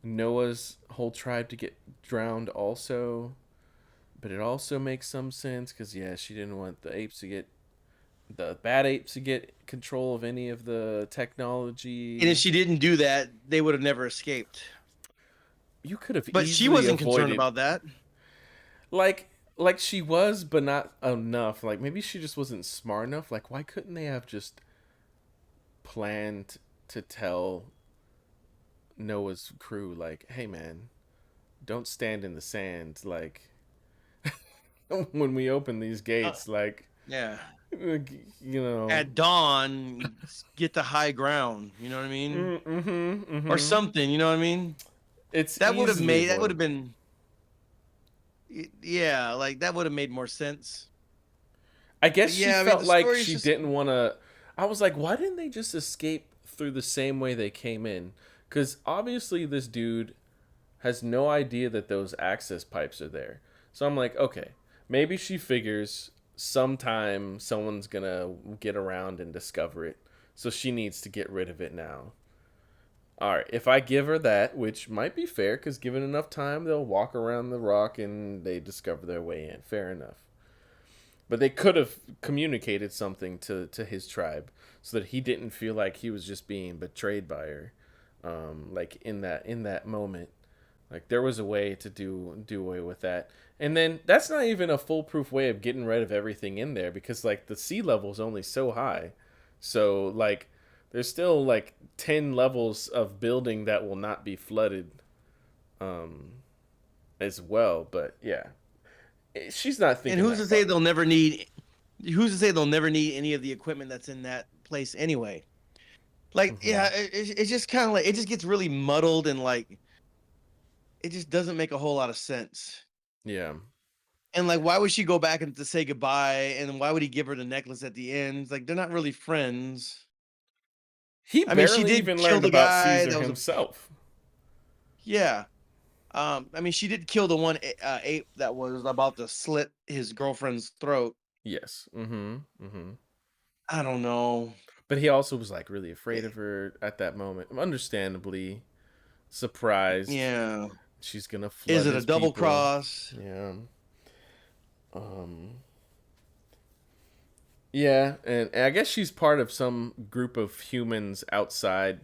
Noah's whole tribe to get drowned also. But it also makes some sense because yeah, she didn't want the bad apes to get control of any of the And if technology. she didn't do that, they would have never escaped. You could have But she easily wasn't concerned avoided about that. like like she was, but not enough. Like maybe she just wasn't smart enough. Like why couldn't they have just planned to tell Noah's crew like, "Hey man, don't stand in the sand like when we open these Uh, gates like yeah. you know." At dawn, get to high ground. You know what I mean? Or Mm-hmm. something. You know what I mean? It's That would have easily made. That would have avoided. been. Yeah, like that would have made more sense. I guess But she yeah, I mean, felt the like story is she just. didn't want to. I was like, why didn't they just escape through the same way they came in? Because obviously, this dude has no idea that those access pipes are there. So I'm like, okay, maybe she figures sometime someone's gonna get around and discover it. So she needs to get rid of it now. All right, if I give her that, which might be fair, because given enough time, they'll walk around the rock and they discover their way in. Fair enough. But they could have communicated something to his tribe so that he didn't feel like he was just being betrayed by her. Like in that moment, like there was a way to do away with that. And then that's not even a foolproof way of getting rid of everything in there because like the sea level is only so high. So like there's still like 10 levels of building that will not be flooded um as well, but yeah, she's not And thinking who's that to say far. they'll never need? Who's to say they'll never need any of the equipment that's in that place anyway? Like, yeah, Mhm. it's just kind of like it just gets really muddled and like it just doesn't make a whole lot of sense. Yeah. And like, why would she go back and to say goodbye? And why would he give her the necklace at the end? It's like they're not really friends. He I mean, she barely did even kill learned the about guy. Caesar That was a himself. yeah. I mean, she did kill the one ape that was about to slit his girlfriend's throat. Yes. Mhm. I don't know. But he also was like really afraid Eh, of her at that moment. Understandably surprised Yeah. she's going to Is flood it a his double people. cross? Yeah. Um yeah, and I guess she's part of some group of humans outside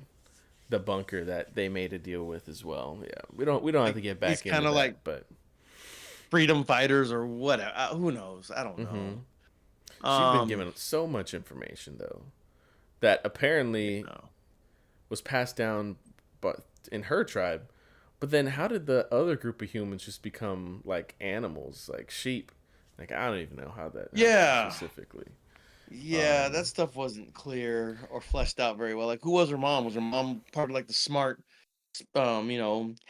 the bunker that they made a deal with as well. Yeah. We don't have Like to get these back into kind of like that, but freedom fighters or whatever. Who knows? I don't know. mhm. She's been Um, given so much information though that apparently no. was passed down but in her tribe. But then how did the other group of humans just become like animals, like sheep? Like I don't even know how that happened Yeah. specifically. Yeah, that Um stuff wasn't clear or fleshed out very well. Like, who was her mom? Was her mom part of like the smart,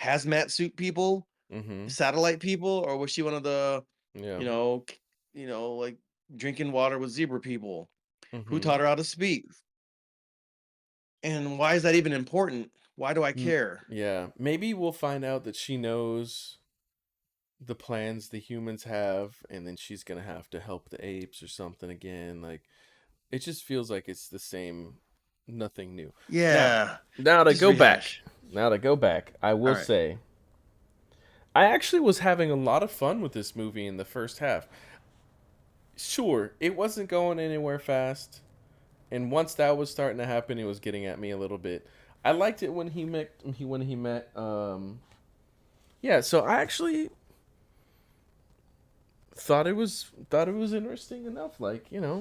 hazmat suit people, mhm. satellite people, or was she one of the, Yeah. you know, like drinking water with zebra people? Who Mhm. taught her how to speak? And why is that even important? Why do I care? Yeah, maybe we'll find out that she knows the plans the humans have and then she's going to have to help the apes or something again. Like it just feels like it's the same, nothing new. Now, Yeah, now to just go back. rehash. Now to go back, I All will right. say I actually was having a lot of fun with this movie in the first half. Sure, it wasn't going anywhere fast, and once that was starting to happen, it was getting at me a little bit. I liked it when he met. Yeah, so I actually thought it was interesting enough. Like yeah,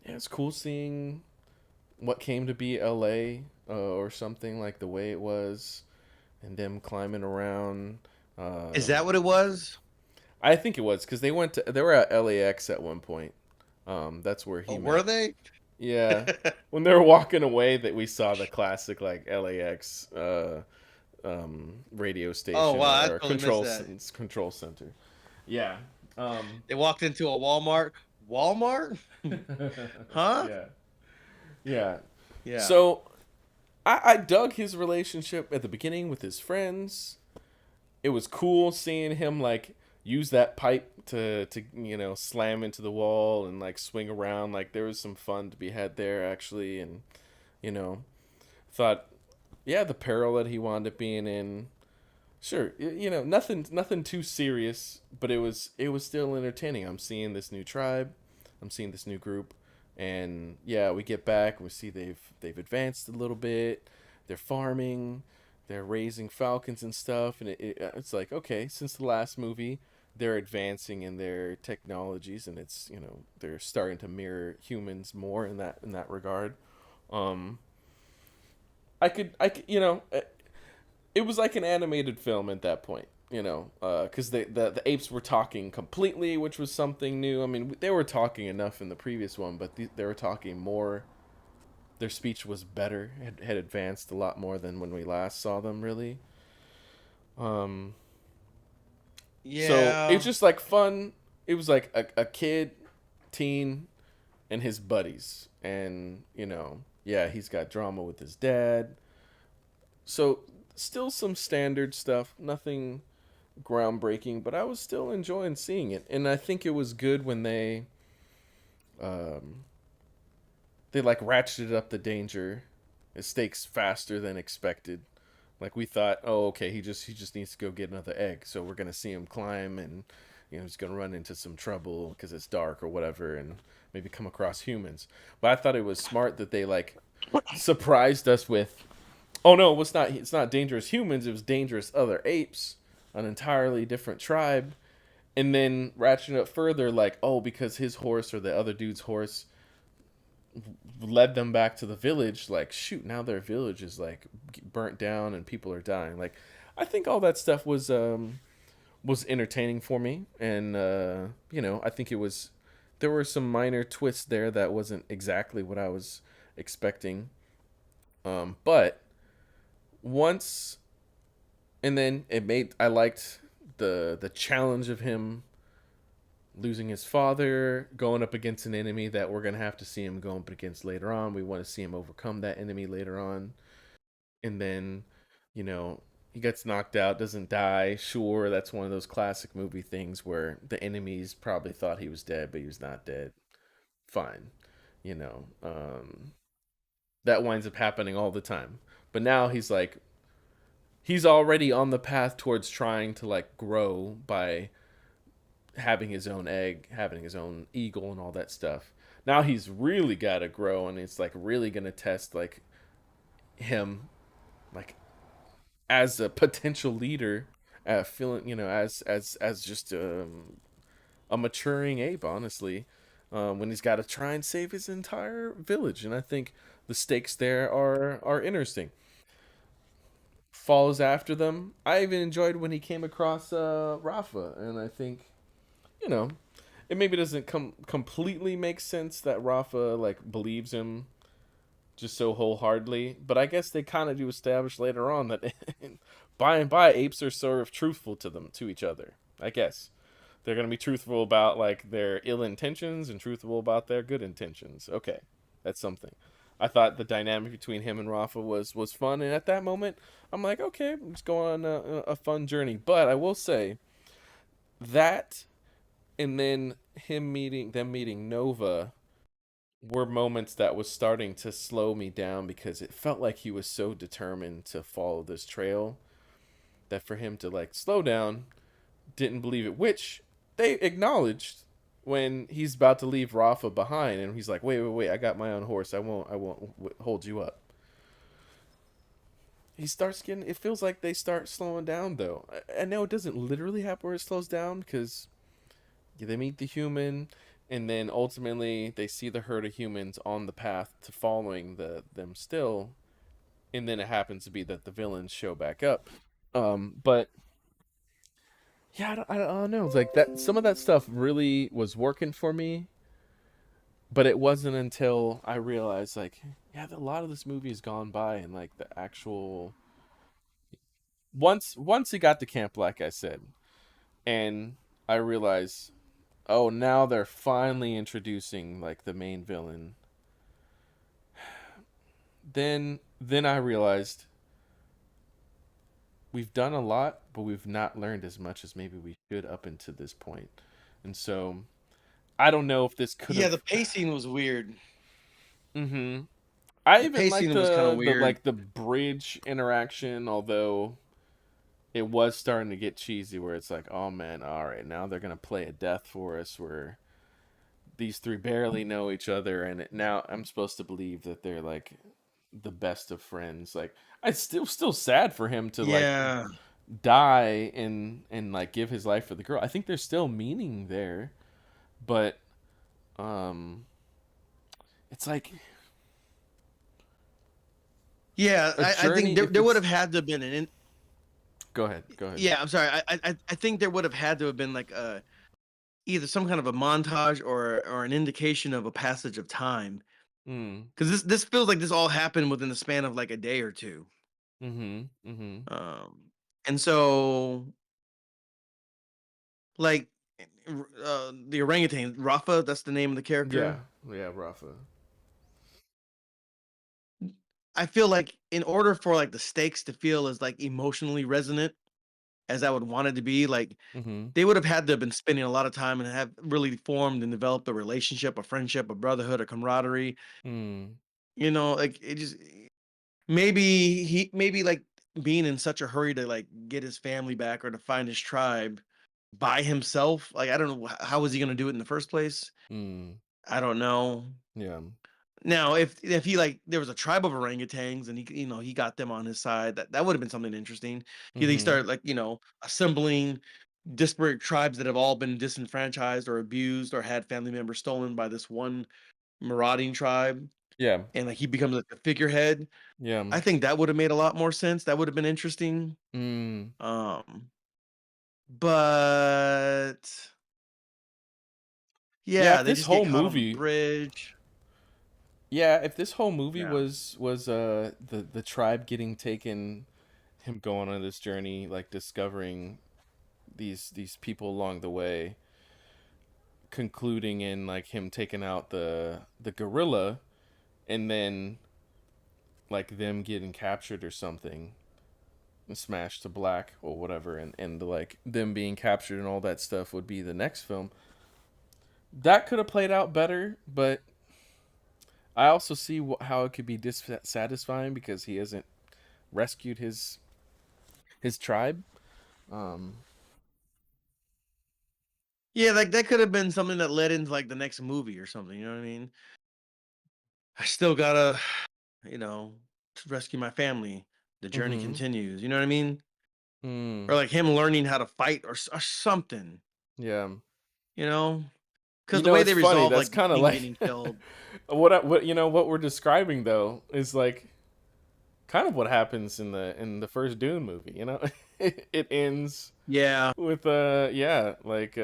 it's cool seeing what came to be L.A. Or something like the way it was, and them climbing around. Is that Um, what it was? I think it was because they were at LAX at one point. That's where Oh, he were met. they? Yeah, when they were walking away, that we saw the classic like LAX radio Oh station wow, I or totally missed control that. control center. Yeah. They walked into a Walmart. Walmart? Huh? Yeah. Yeah. Yeah. So I dug his relationship at the beginning with his friends. It was cool seeing him like use that pipe to slam into the wall and like swing around. Like there was some fun to be had there actually, and you know thought yeah, the peril that he wound up being in. Sure, nothing too serious, but it was still entertaining. I'm seeing this new tribe, I'm seeing this new group, and yeah, we get back, we see they've advanced a little bit. They're farming, they're raising falcons and stuff, and it's like okay, since the last movie, they're advancing in their technologies, and it's they're starting to mirror humans more in that regard. Um, I could it was like an animated film at that point, because the apes were talking completely, which was something new. I mean, they were talking enough in the previous one, but they were talking more. Their speech was better, had advanced a lot more than when we last saw them, really. Um, so it was Yeah. just like fun. It was like a kid, teen, and his buddies, and yeah, he's got drama with his dad. So still some standard stuff, nothing groundbreaking, but I was still enjoying seeing it, and I think it was good when um, they like ratcheted up the danger, the stakes faster than expected. Like we thought, oh okay, he just needs to go get another egg, so we're gonna see him climb, and he's gonna run into some trouble because it's dark or whatever, and maybe come across humans. But I thought it was smart that they like surprised us with, oh no, it's not dangerous humans, it was dangerous other apes, an entirely different tribe. And then ratcheting up further, like, oh, because his horse or the other dude's horse led them back to the village. Like, shoot, now their village is like burnt down and people are dying. Like, I think all that stuff was entertaining for me, and I think it was. There were some minor twists there that wasn't exactly what I was expecting. But once, and then it made I liked the challenge of him losing his father, going up against an enemy that we're gonna have to see him go up against later on. We want to see him overcome that enemy later on, and then, you know, he gets knocked out, doesn't die. Sure, that's one of those classic movie things where the enemies probably thought he was dead, but he was not dead. Fine, you know, that winds up happening all the time. But now he's already on the path towards trying to like grow by having his own egg, having his own eagle, and all that stuff. Now he's really got to grow, and it's like really gonna test like him, like as a potential leader, feeling as just a maturing ape, honestly, when he's got to try and save his entire village, and I think the stakes there are interesting. Follows after them. I even enjoyed when he came across Rafa, and I think you know it maybe doesn't completely make sense that Rafa like believes him just so wholeheartedly, but I guess they kind of do establish later on that by and by apes are sort of truthful to each other. I guess they're gonna be truthful about like their ill intentions and truthful about their good intentions. Okay, that's something. I thought the dynamic between him and Rafa was fun, and at that moment, I'm like, okay, let's go on a fun journey. But I will say that, and then them meeting Nova were moments that was starting to slow me down because it felt like he was so determined to follow this trail that for him to like slow down, didn't believe it, which they acknowledged when he's about to leave Rafa behind, and he's like, wait, I got my own horse. I won't hold you up. He starts getting. It feels like they start slowing down, though. I know it doesn't literally happen where it slows down because they meet the human, and then ultimately they see the herd of humans on the path to following them still, and then it happens to be that the villains show back up. But yeah, I don't know. It's like that. Some of that stuff really was working for me, but it wasn't until I realized, like, yeah, a lot of this movie has gone by, and like the actual once he got to camp, like I said, and I realized, oh, now they're finally introducing like the main villain. Then I realized we've done a lot, but we've not learned as much as maybe we should up until this point. And so I don't know if this could Yeah, have. the pacing was weird. Mm-hmm. I The even like pacing was kind of the weird. like the bridge interaction, although it was starting to get cheesy, where it's like, oh man, all right, now they're gonna play a death for us, where these three barely know each other, and now I'm supposed to believe that they're like the best of friends. Like, I still sad for him to like Yeah. die and like give his life for the girl. I think there's still meaning there, but um, it's like Yeah, a I think journey. If there would it's have had to have been go ahead. yeah, I'm sorry. I think there would have had to have been like either some kind of a montage or an indication of a passage of time. Mm. 'Cause this feels like this all happened within the span of like a day or two. Mm-hmm. Mm-hmm. And so like the orangutan, Rafa, that's the name of the character. Yeah. Yeah. Rafa. I feel like in order for like the stakes to feel as like emotionally resonant as I would want it to be, like Mm-hmm. they would have had to have been spending a lot of time and have really formed and developed a relationship, a friendship, a brotherhood, a camaraderie. Mm. Like it just maybe like being in such a hurry to like get his family back or to find his tribe by himself. Like I don't know how was he going to do it in the first place. Mm. I don't know. Yeah. Now, if he like there was a tribe of orangutans and he got them on his side, that would have been something interesting. He Mm-hmm. started like assembling disparate tribes that have all been disenfranchised or abused or had family members stolen by this one marauding tribe, Yeah. and like he becomes like the figurehead. Yeah. I think that would have made a lot more sense. That would have been interesting. Mm. Um, but Yeah, yeah, if they this just get whole caught on the movie bridge. Yeah, if this whole movie Yeah. was the tribe getting taken, him going on this journey, like discovering these people along the way, concluding in like him taking out the gorilla, and then like them getting captured or something, and smashed to black or whatever, and like them being captured and all that stuff would be the next film. That could have played out better, but I also see how it could be dissatisfying because he hasn't rescued his tribe. Um, Yeah, like that could have been something that led into like the next movie or something. You know what I mean? I still gotta, you know, to rescue my family. The journey mm-hmm. continues. You know what I mean? Mm, Or like him learning how to fight or something. yeah. You know, because You the know, way it's they funny. resolve That's like the kind of king like getting killed. what what we're describing though is like kind of what happens in the first Dune movie. You know, it ends Yeah, with yeah, like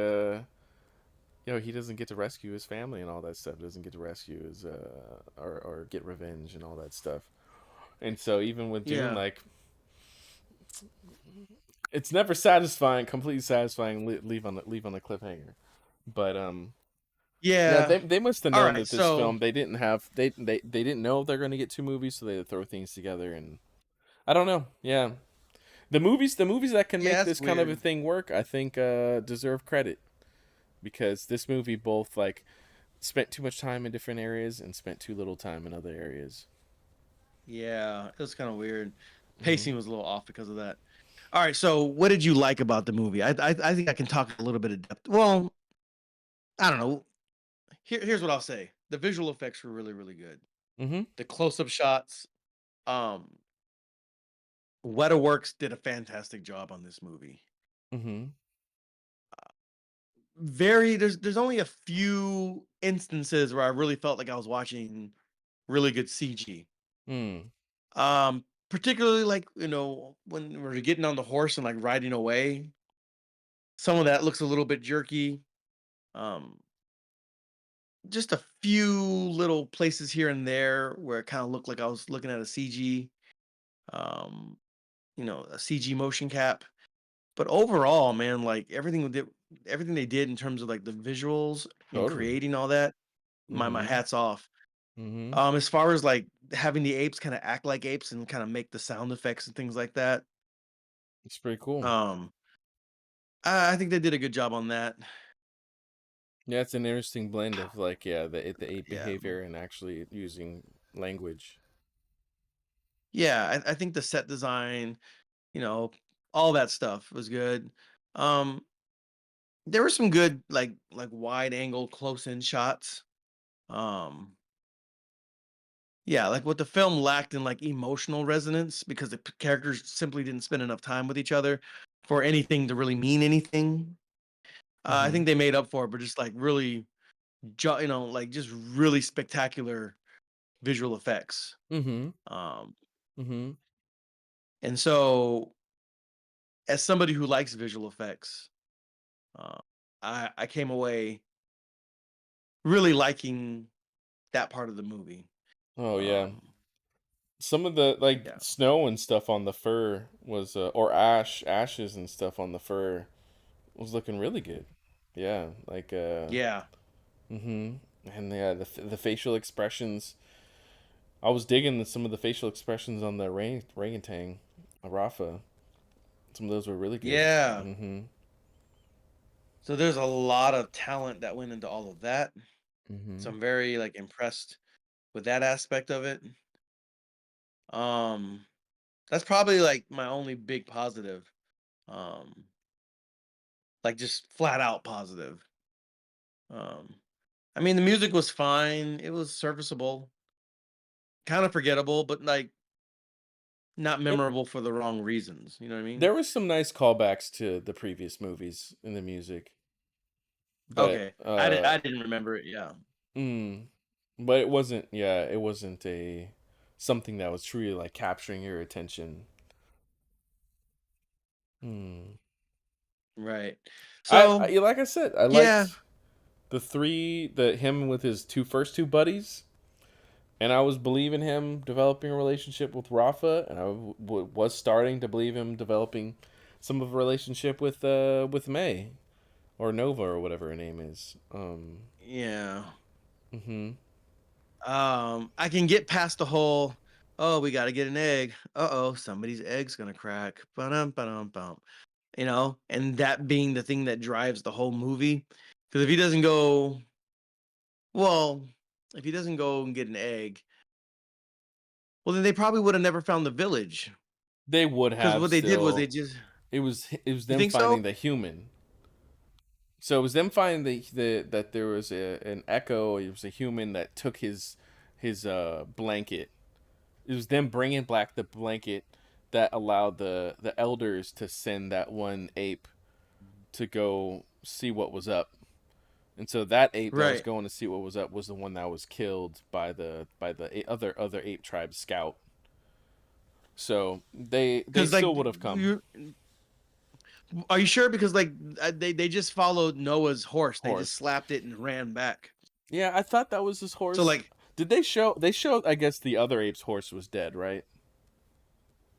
he doesn't get to rescue his family and all that stuff. Doesn't get to rescue his or get revenge and all that stuff. And so even with Dune, yeah, like it's never satisfying, completely satisfying. Leave on the cliffhanger. But yeah, yeah. they must have All known right, that this so film they didn't have they didn't know they're going to get two movies, so they had to throw things together. And I don't know. Yeah, the movies that can yeah, make that's this kind of a weird. thing work, I think deserve credit because this movie both like spent too much time in different areas and spent too little time in other areas. Yeah, it was kind of weird. Hmm. Pacing was a little off because of that. All right, so what did you like about the movie? I think I can talk a little bit of depth. Well, I don't know. Here's what I'll say. The visual effects were really, really good. Hmm. The close-up shots, um, Wetaworks did a fantastic job on this movie. Hmm. There's only a few instances where I really felt like I was watching really good CG. Mm. Particularly like, when we're getting on the horse and like riding away, some of that looks a little bit jerky. Um, just a few little places here and there where it kind of looked like I was looking at a CG, um, a CG motion cap. But overall, man, like everything they did in terms of like the visuals and Totally. creating all that, my Hmm. hat's off. Hmm. As far as like having the apes kind of act like apes and kind of make the sound effects and things like that, It's pretty cool. um, I think they did a good job on that. Yeah, it's an interesting blend of like yeah the ape Yeah, behavior and actually using language. yeah, I think the set design, you know, all that stuff was good. Um, there were some good like wide angle close in shots. Um, yeah, like what the film lacked in like emotional resonance because the characters simply didn't spend enough time with each other for anything to really mean anything. I Hmm. think they made up for it, but just like really, like just really spectacular visual effects. Hmm. Um, Hmm. and so, as somebody who likes visual effects, uh, I came away really liking that part of the movie. Oh yeah. Um, Some of the like yeah, snow and stuff on the fur was or ashes and stuff on the fur was looking really good. Yeah, like yeah, hmm and yeah, the facial expressions. I was digging some of the facial expressions on the orangutan, Rafa. Some of those were really good. yeah. Hmm. So there's a lot of talent that went into all of that. So Hmm. I'm very like impressed with that aspect of it. Um, that's probably like my only big positive. Um, like just flat out positive. Um, I mean, the music was fine. It was serviceable, kind of forgettable, but like not It, memorable for the wrong reasons. You know what I mean? there was some nice callbacks to the previous movies in the music, but Okay, I didn't remember it. Yeah, mm, But it wasn't. Yeah, it wasn't a something that was truly like capturing your attention. Hmm. Right. I So, like I said, I yeah, liked the him with his first two buddies, and I was believing him developing a relationship with Rafa, and I was starting to believe him developing some of a relationship with May or Nova or whatever her name is. yeah. Mm-hmm. I can get past the whole, oh, we got to get an egg. Uh-oh, somebody's egg's going to crack. Ba-dum, ba-dum, bum. And that being the thing that drives the whole movie. Because if he doesn't go, well, if he doesn't go and get an egg, well, then they probably would have never found the village. They would Because have what they did was they still. just, It was you them think so? finding the human. So it was them finding that there was an echo. It was a human that took his blanket. It was them bringing back the blanket that allowed the elders to send that one ape to go see what was up. And so that ape that was Right. going to see what was up was the one that was killed by the other ape tribe scout. So they Because, like, still would have come. you are you sure? Because, like, they just followed Noah's horse. They just Horse. slapped it and ran back. Yeah, I thought that was his So, horse. like, Did they show? They showed. I guess the other ape's horse was dead, right?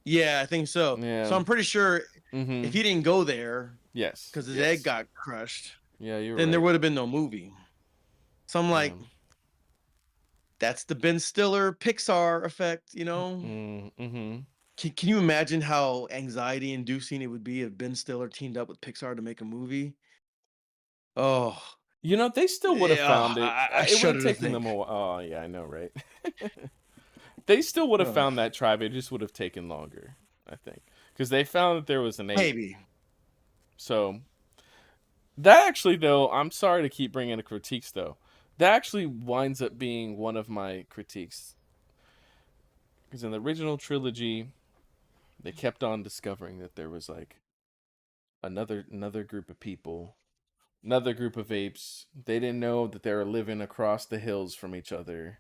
yeah, I think so. So Yeah. I'm pretty sure if Mm-hmm. he didn't go there Yes. because his egg Yes. got crushed, Yeah, you're then there right. would have been no movie. So I'm Yeah. like, that's the Ben Stiller Pixar effect, Mm-hmm. Can you imagine how anxiety inducing it would be if Ben Stiller teamed up with Pixar to make a movie? Oh, They still would have yeah, found it. I It would have shudder to taken them a think. while. Oh, yeah, I know, right? They still would have Ugh, found that tribe. It just would have taken longer, I think, because they found that there was an ape. maybe. So that actually, though, I'm sorry to keep bringing the critiques, though. That actually winds up being one of my critiques, because in the original trilogy, they kept on discovering that there was like another group of people, another group of apes. They didn't know that they were living across the hills from each other.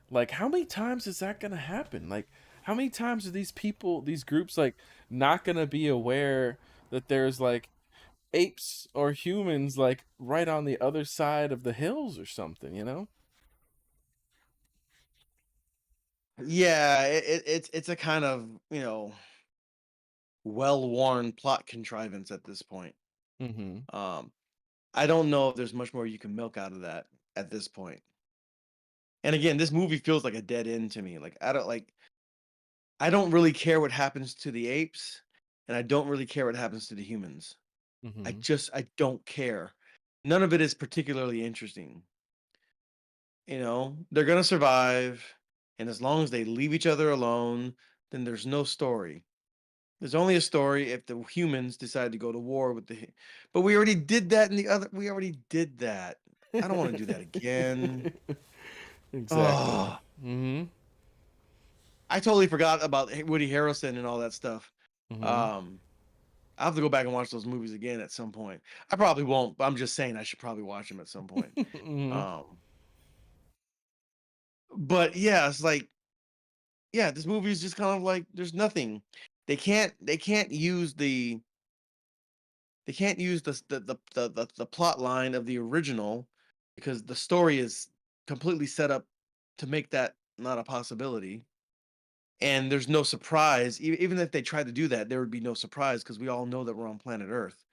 Like, how many times is that gonna happen? Like, how many times are these people, these groups, like, not gonna be aware that there's like apes or humans like right on the other side of the hills or something? Yeah, it's a kind of well-worn plot contrivance at this point. Mm-hmm. Um, I don't know if there's much more you can milk out of that at this point. And again, this movie feels like a dead end to me. Like I don't really care what happens to the apes, and I don't really care what happens to the humans. Mm-hmm. I don't care. None of it is particularly interesting. They're gonna survive, and as long as they leave each other alone, then there's no story. There's only a story if the humans decide to go to war with but we already did that in the other we already did that. I don't want to do that again. Exactly. Oh, Mm-hmm. I totally forgot about Woody Harrelson and all that stuff. Mm-hmm. Um, I have to go back and watch those movies again at some point. I probably won't, but I'm just saying I should probably watch them at some point. Mm-hmm. Um, but yeah, it's like, yeah, this movie is just kind of like there's nothing. They can't use the plot line of the original because the story is completely set up to make that not a possibility. And there's no surprise. Even if they tried to do that, there would be no surprise because we all know that we're on planet Earth.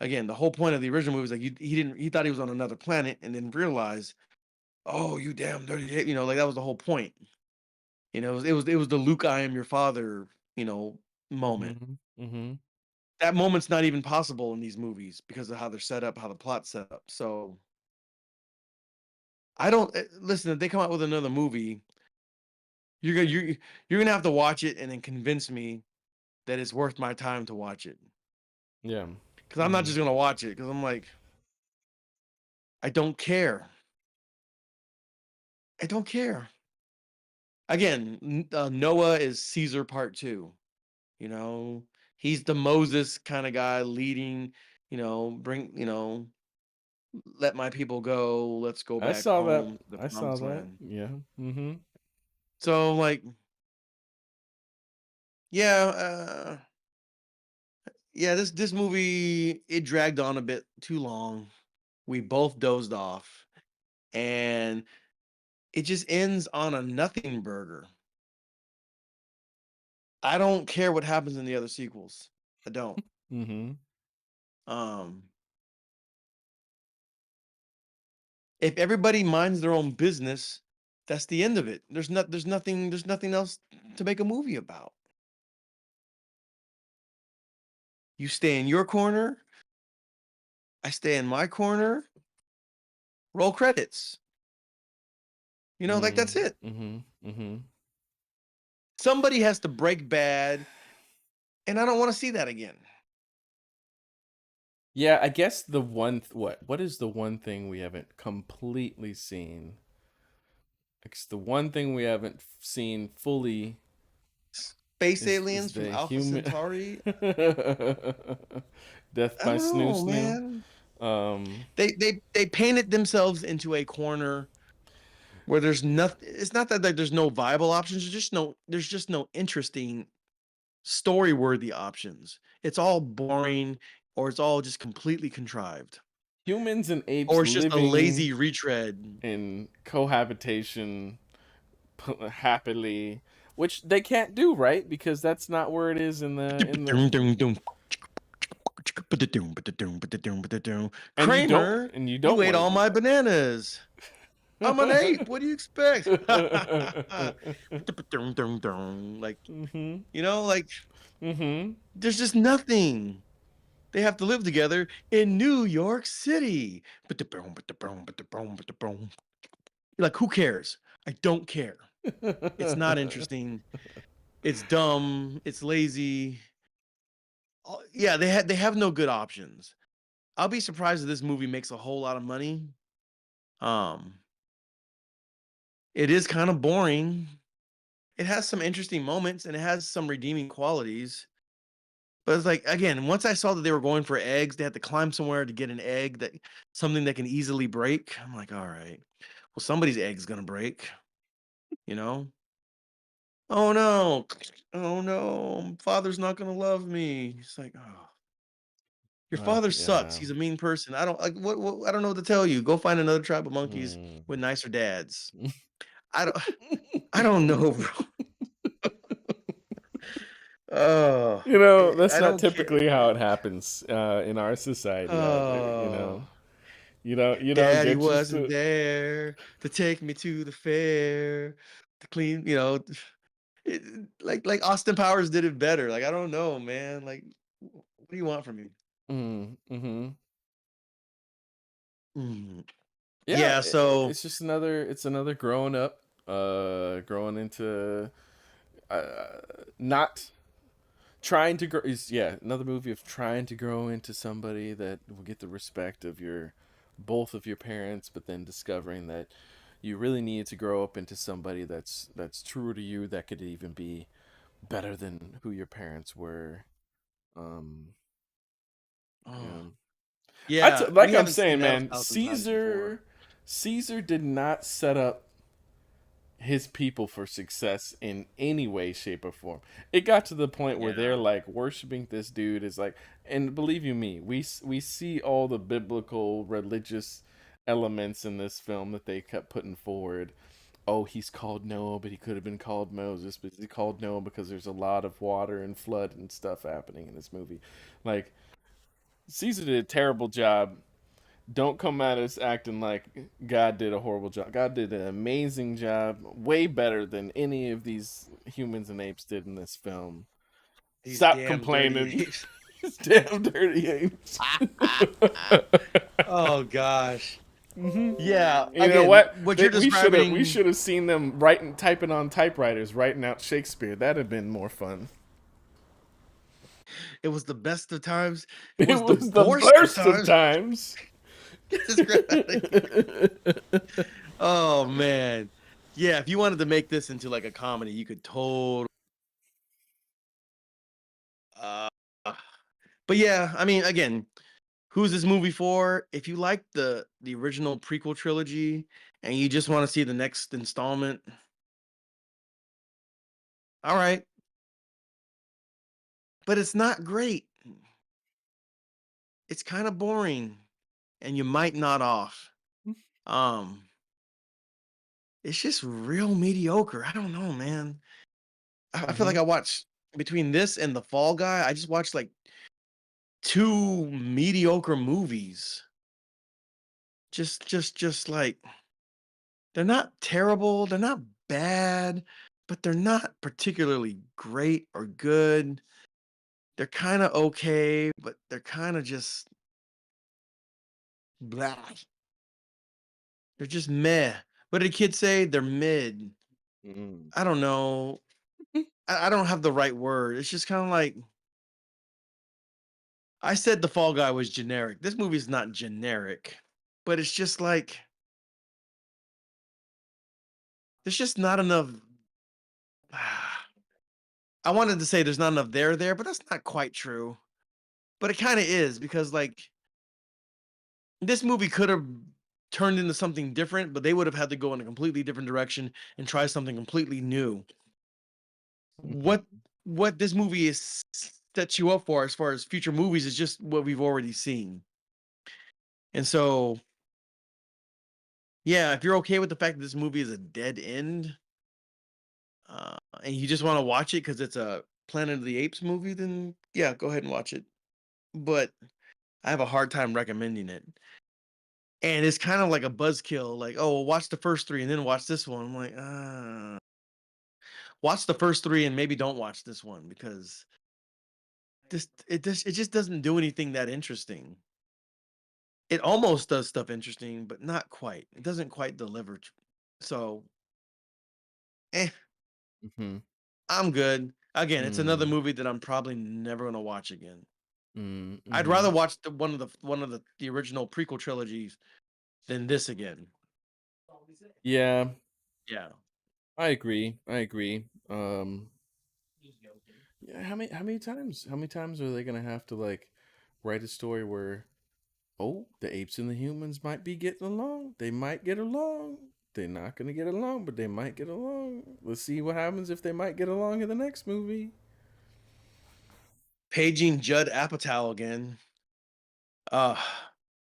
Again, the whole point of the original movie was like he thought he was on another planet and then realized, oh, you damn dirty, like that was the whole point. It was the Luke, I am your father, moment. Mm-hmm. Mm-hmm. That moment's not even possible in these movies because of how they're set up, how the plot's set up. So I don't listen. If they come out with another movie, you're gonna have to watch it and then convince me that it's worth my time to watch it. Yeah. Because I'm not Mm-hmm. just gonna watch it because I'm like, I don't care. I don't care. Again, Noah is Caesar part two. You know, he's the Moses kind of guy leading. Bring. Let my people go. Let's go I back saw that. home, the I saw promised that. land. Yeah. Mm-hmm. So like, yeah, yeah. This movie, it dragged on a bit too long. We both dozed off, and it just ends on a nothing burger. I don't care what happens in the other sequels. I don't. Mm-hmm. Um, if everybody minds their own business, that's the end of it. There's nothing else to make a movie about. You stay in your corner, I stay in my corner, roll credits. Like that's it. Mm-hmm. Mm-hmm. Somebody has to break bad, and I don't want to see that again. Yeah, I guess the one what is the one thing we haven't completely seen? It's the one thing we haven't seen fully Space is aliens from the Alpha human Centauri. death I by don't snoo know, snoo. man. Um, They painted themselves into a corner where there's nothing. It's not that like, there's no viable options. There's just no interesting story worthy options. It's all boring, or it's all just completely contrived, Humans and apes or it's just a living lazy retread. in cohabitation happily, which they can't do, right? Because that's not where it is in the Kramer, and you you don't ate want to all do my that. bananas. I'm an ape. What do you expect? Like, Mhm. like Mhm. there's just nothing. They have to live together in New York City. Like, who cares? I don't care. It's not interesting. It's dumb. It's lazy. Yeah, they have no good options. I'll be surprised if this movie makes a whole lot of money. Um, it is kind of boring. It has some interesting moments and it has some redeeming qualities. But it's like again, once I saw that they were going for eggs, they had to climb somewhere to get an egg that something that can easily break. I'm like, all right, well, somebody's egg's gonna break, you know? Oh no, oh no, father's not gonna love me. It's like, oh, your father sucks. Yeah. He's a mean person. I don't like what I don't know what to tell you. Go find another tribe of monkeys Mm. with nicer dads. I don't I don't know, bro. Oh, That's I not don't care. typically how it happens in our society either. Oh. You don't Daddy get just wasn't to. there to take me to the fair to clean, it, like Austin Powers did it better. Like I don't know, man. Like, what do you want from me? Mm-hmm. Mm. Yeah, Yeah. So, it's just another growing up, growing into uh, not trying to grow is yeah another movie of trying to grow into somebody that will get the respect of your both of your parents, but then discovering that you really need to grow up into somebody that's true to you, that could even be better than who your parents were. um oh, yeah yeah, we like I'm haven't seen saying, that a man, thousand times before. Caesar did not set up his people for success in any way, shape, or form. It got to the point where they're Yeah. like worshiping this dude is like, and believe you me, we see all the biblical religious elements in this film that they kept putting forward. Oh, he's called Noah, but he could have been called Moses, but he's called Noah because there's a lot of water and flood and stuff happening in this movie. Like, Caesar did a terrible job. Don't come at us acting like God did a horrible job. God did an amazing job, way better than any of these humans and apes did in this film. These Stop damn dirty complaining. apes. These damn dirty apes. Oh gosh. Hmm. Yeah. You know Again, what? what you're We describing, should have seen them writing, typing on typewriters, writing out Shakespeare. That'd have been more fun. it was the best of times. It It was the was the worst of worst of times. times. Get this crap out of here. Oh man. Yeah, if you wanted to make this into like a comedy, you could totally uh but yeah, I mean again, Who's this movie for? If you like the original prequel trilogy and you just want to see the next installment, all right, but it's not great. It's kind of boring, and you might nod off. Um, it's just real mediocre. I don't know, man. I feel like Mm-hmm. I watched between this and the Fall Guy. I just watched like two mediocre movies. Just like they're not terrible. They're not bad, but they're not particularly great or good. They're kind of okay, but they're kind of just blah. They're just meh. What did kids say? They're mid. Mm-hmm. I don't know. I don't have the right word. It's just kind of like I said the Fall Guy was generic. This movie is not generic, but it's just like there's just not enough. I wanted to say there's not enough there, but that's not quite true. But it kind of is because like this movie could have turned into something different, but they would have had to go in a completely different direction and try something completely new. What Mm-hmm. what this movie is sets you up for as far as future movies is just what we've already seen. And so, yeah, if you're okay with the fact that this movie is a dead end, and you just want to watch it because it's a Planet of the Apes movie, then yeah, go ahead and watch it. But I have a hard time recommending it. And it's kind of like a buzzkill, like, oh, well, watch the first three and then watch this one. I'm like, watch the first three and maybe don't watch this one because it just doesn't do anything that interesting. It almost does stuff interesting, but not quite. It doesn't quite deliver. So, eh, Mm-hmm. I'm good. Again, it's another Mm-hmm. movie that I'm probably never gonna watch again. I'd Mm-hmm. rather watch the original prequel trilogies than this again. Yeah, Yeah. I agree. I agree. Yeah, how many times are they gonna have to like write a story where, oh, the apes and the humans might be getting along. They might get along. They're not gonna get along, but they might get along. Let's see what happens if they might get along in the next movie. Paging Judd Apatow again. Uh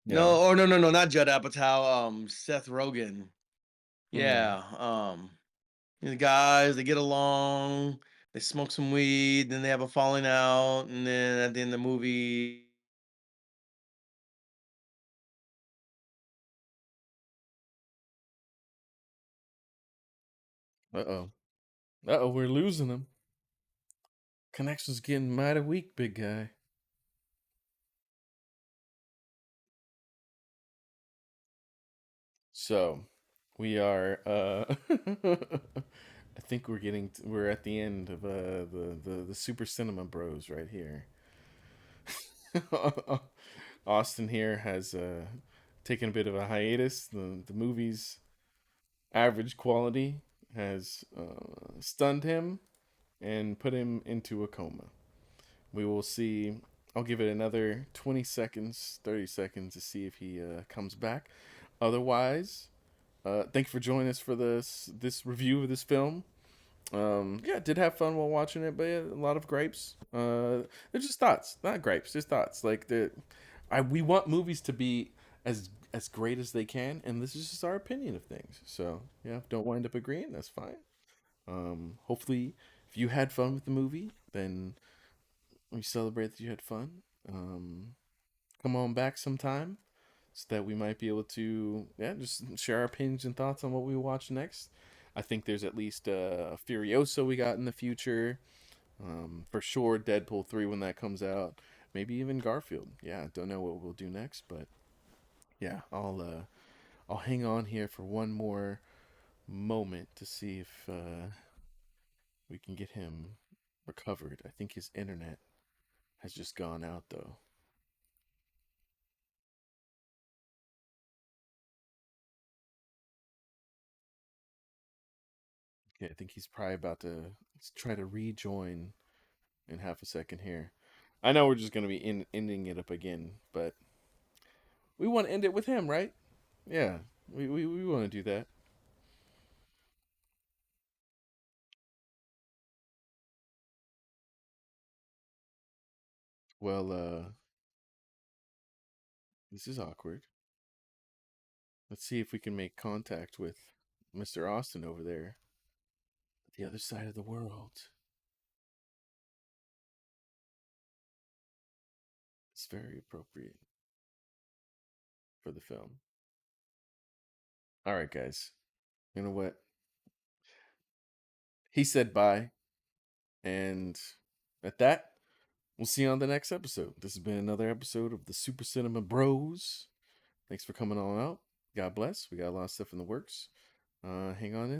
Yeah. no, not Judd Apatow, Seth Rogen. Mm. Yeah. The guys, they get along, they smoke some weed, then they have a falling out, and then at the end of the movie, Uh oh. Uh oh. We're losing them. Connection's getting mighty weak, big guy. So we are. I think we're at the end of the Super Cinema Bros right here. Austin here has taken a bit of a hiatus. The movie's average quality has stunned him and put him into a coma. We will see. I'll give it another 20 seconds, 30 seconds to see if he comes back. Otherwise, thank you for joining us for this review of this film. Yeah, did have fun while watching it, but yeah, a lot of gripes. They're just thoughts, not gripes, just thoughts. Like we want movies to be as great as they can, and this is just our opinion of things. So yeah, don't wind up agreeing. That's fine. Hopefully, if you had fun with the movie, then we celebrate that you had fun. Come on back sometime so that we might be able to just share our opinions and thoughts on what we watch next. I think there's at least Furiosa we got in the future. For sure, Deadpool 3 when that comes out. Maybe even Garfield. Yeah, don't know what we'll do next, but yeah, I'll hang on here for one more moment to see if we can get him recovered. I think his internet has just gone out though. Okay, I think he's probably about to try to rejoin in half a second here. I know we're just gonna be ending it up again, but We want to end it with him, right? Yeah, we want to do that. Well, this is awkward. Let's see if we can make contact with Mr. Austin over there, the other side of the world. It's very appropriate for the film. All right, guys. You know what? He said bye. And at that, we'll see you on the next episode. This has been another episode of the Super Cinema Bros. Thanks for coming on out. God bless. We got a lot of stuff in the works. Hang on in.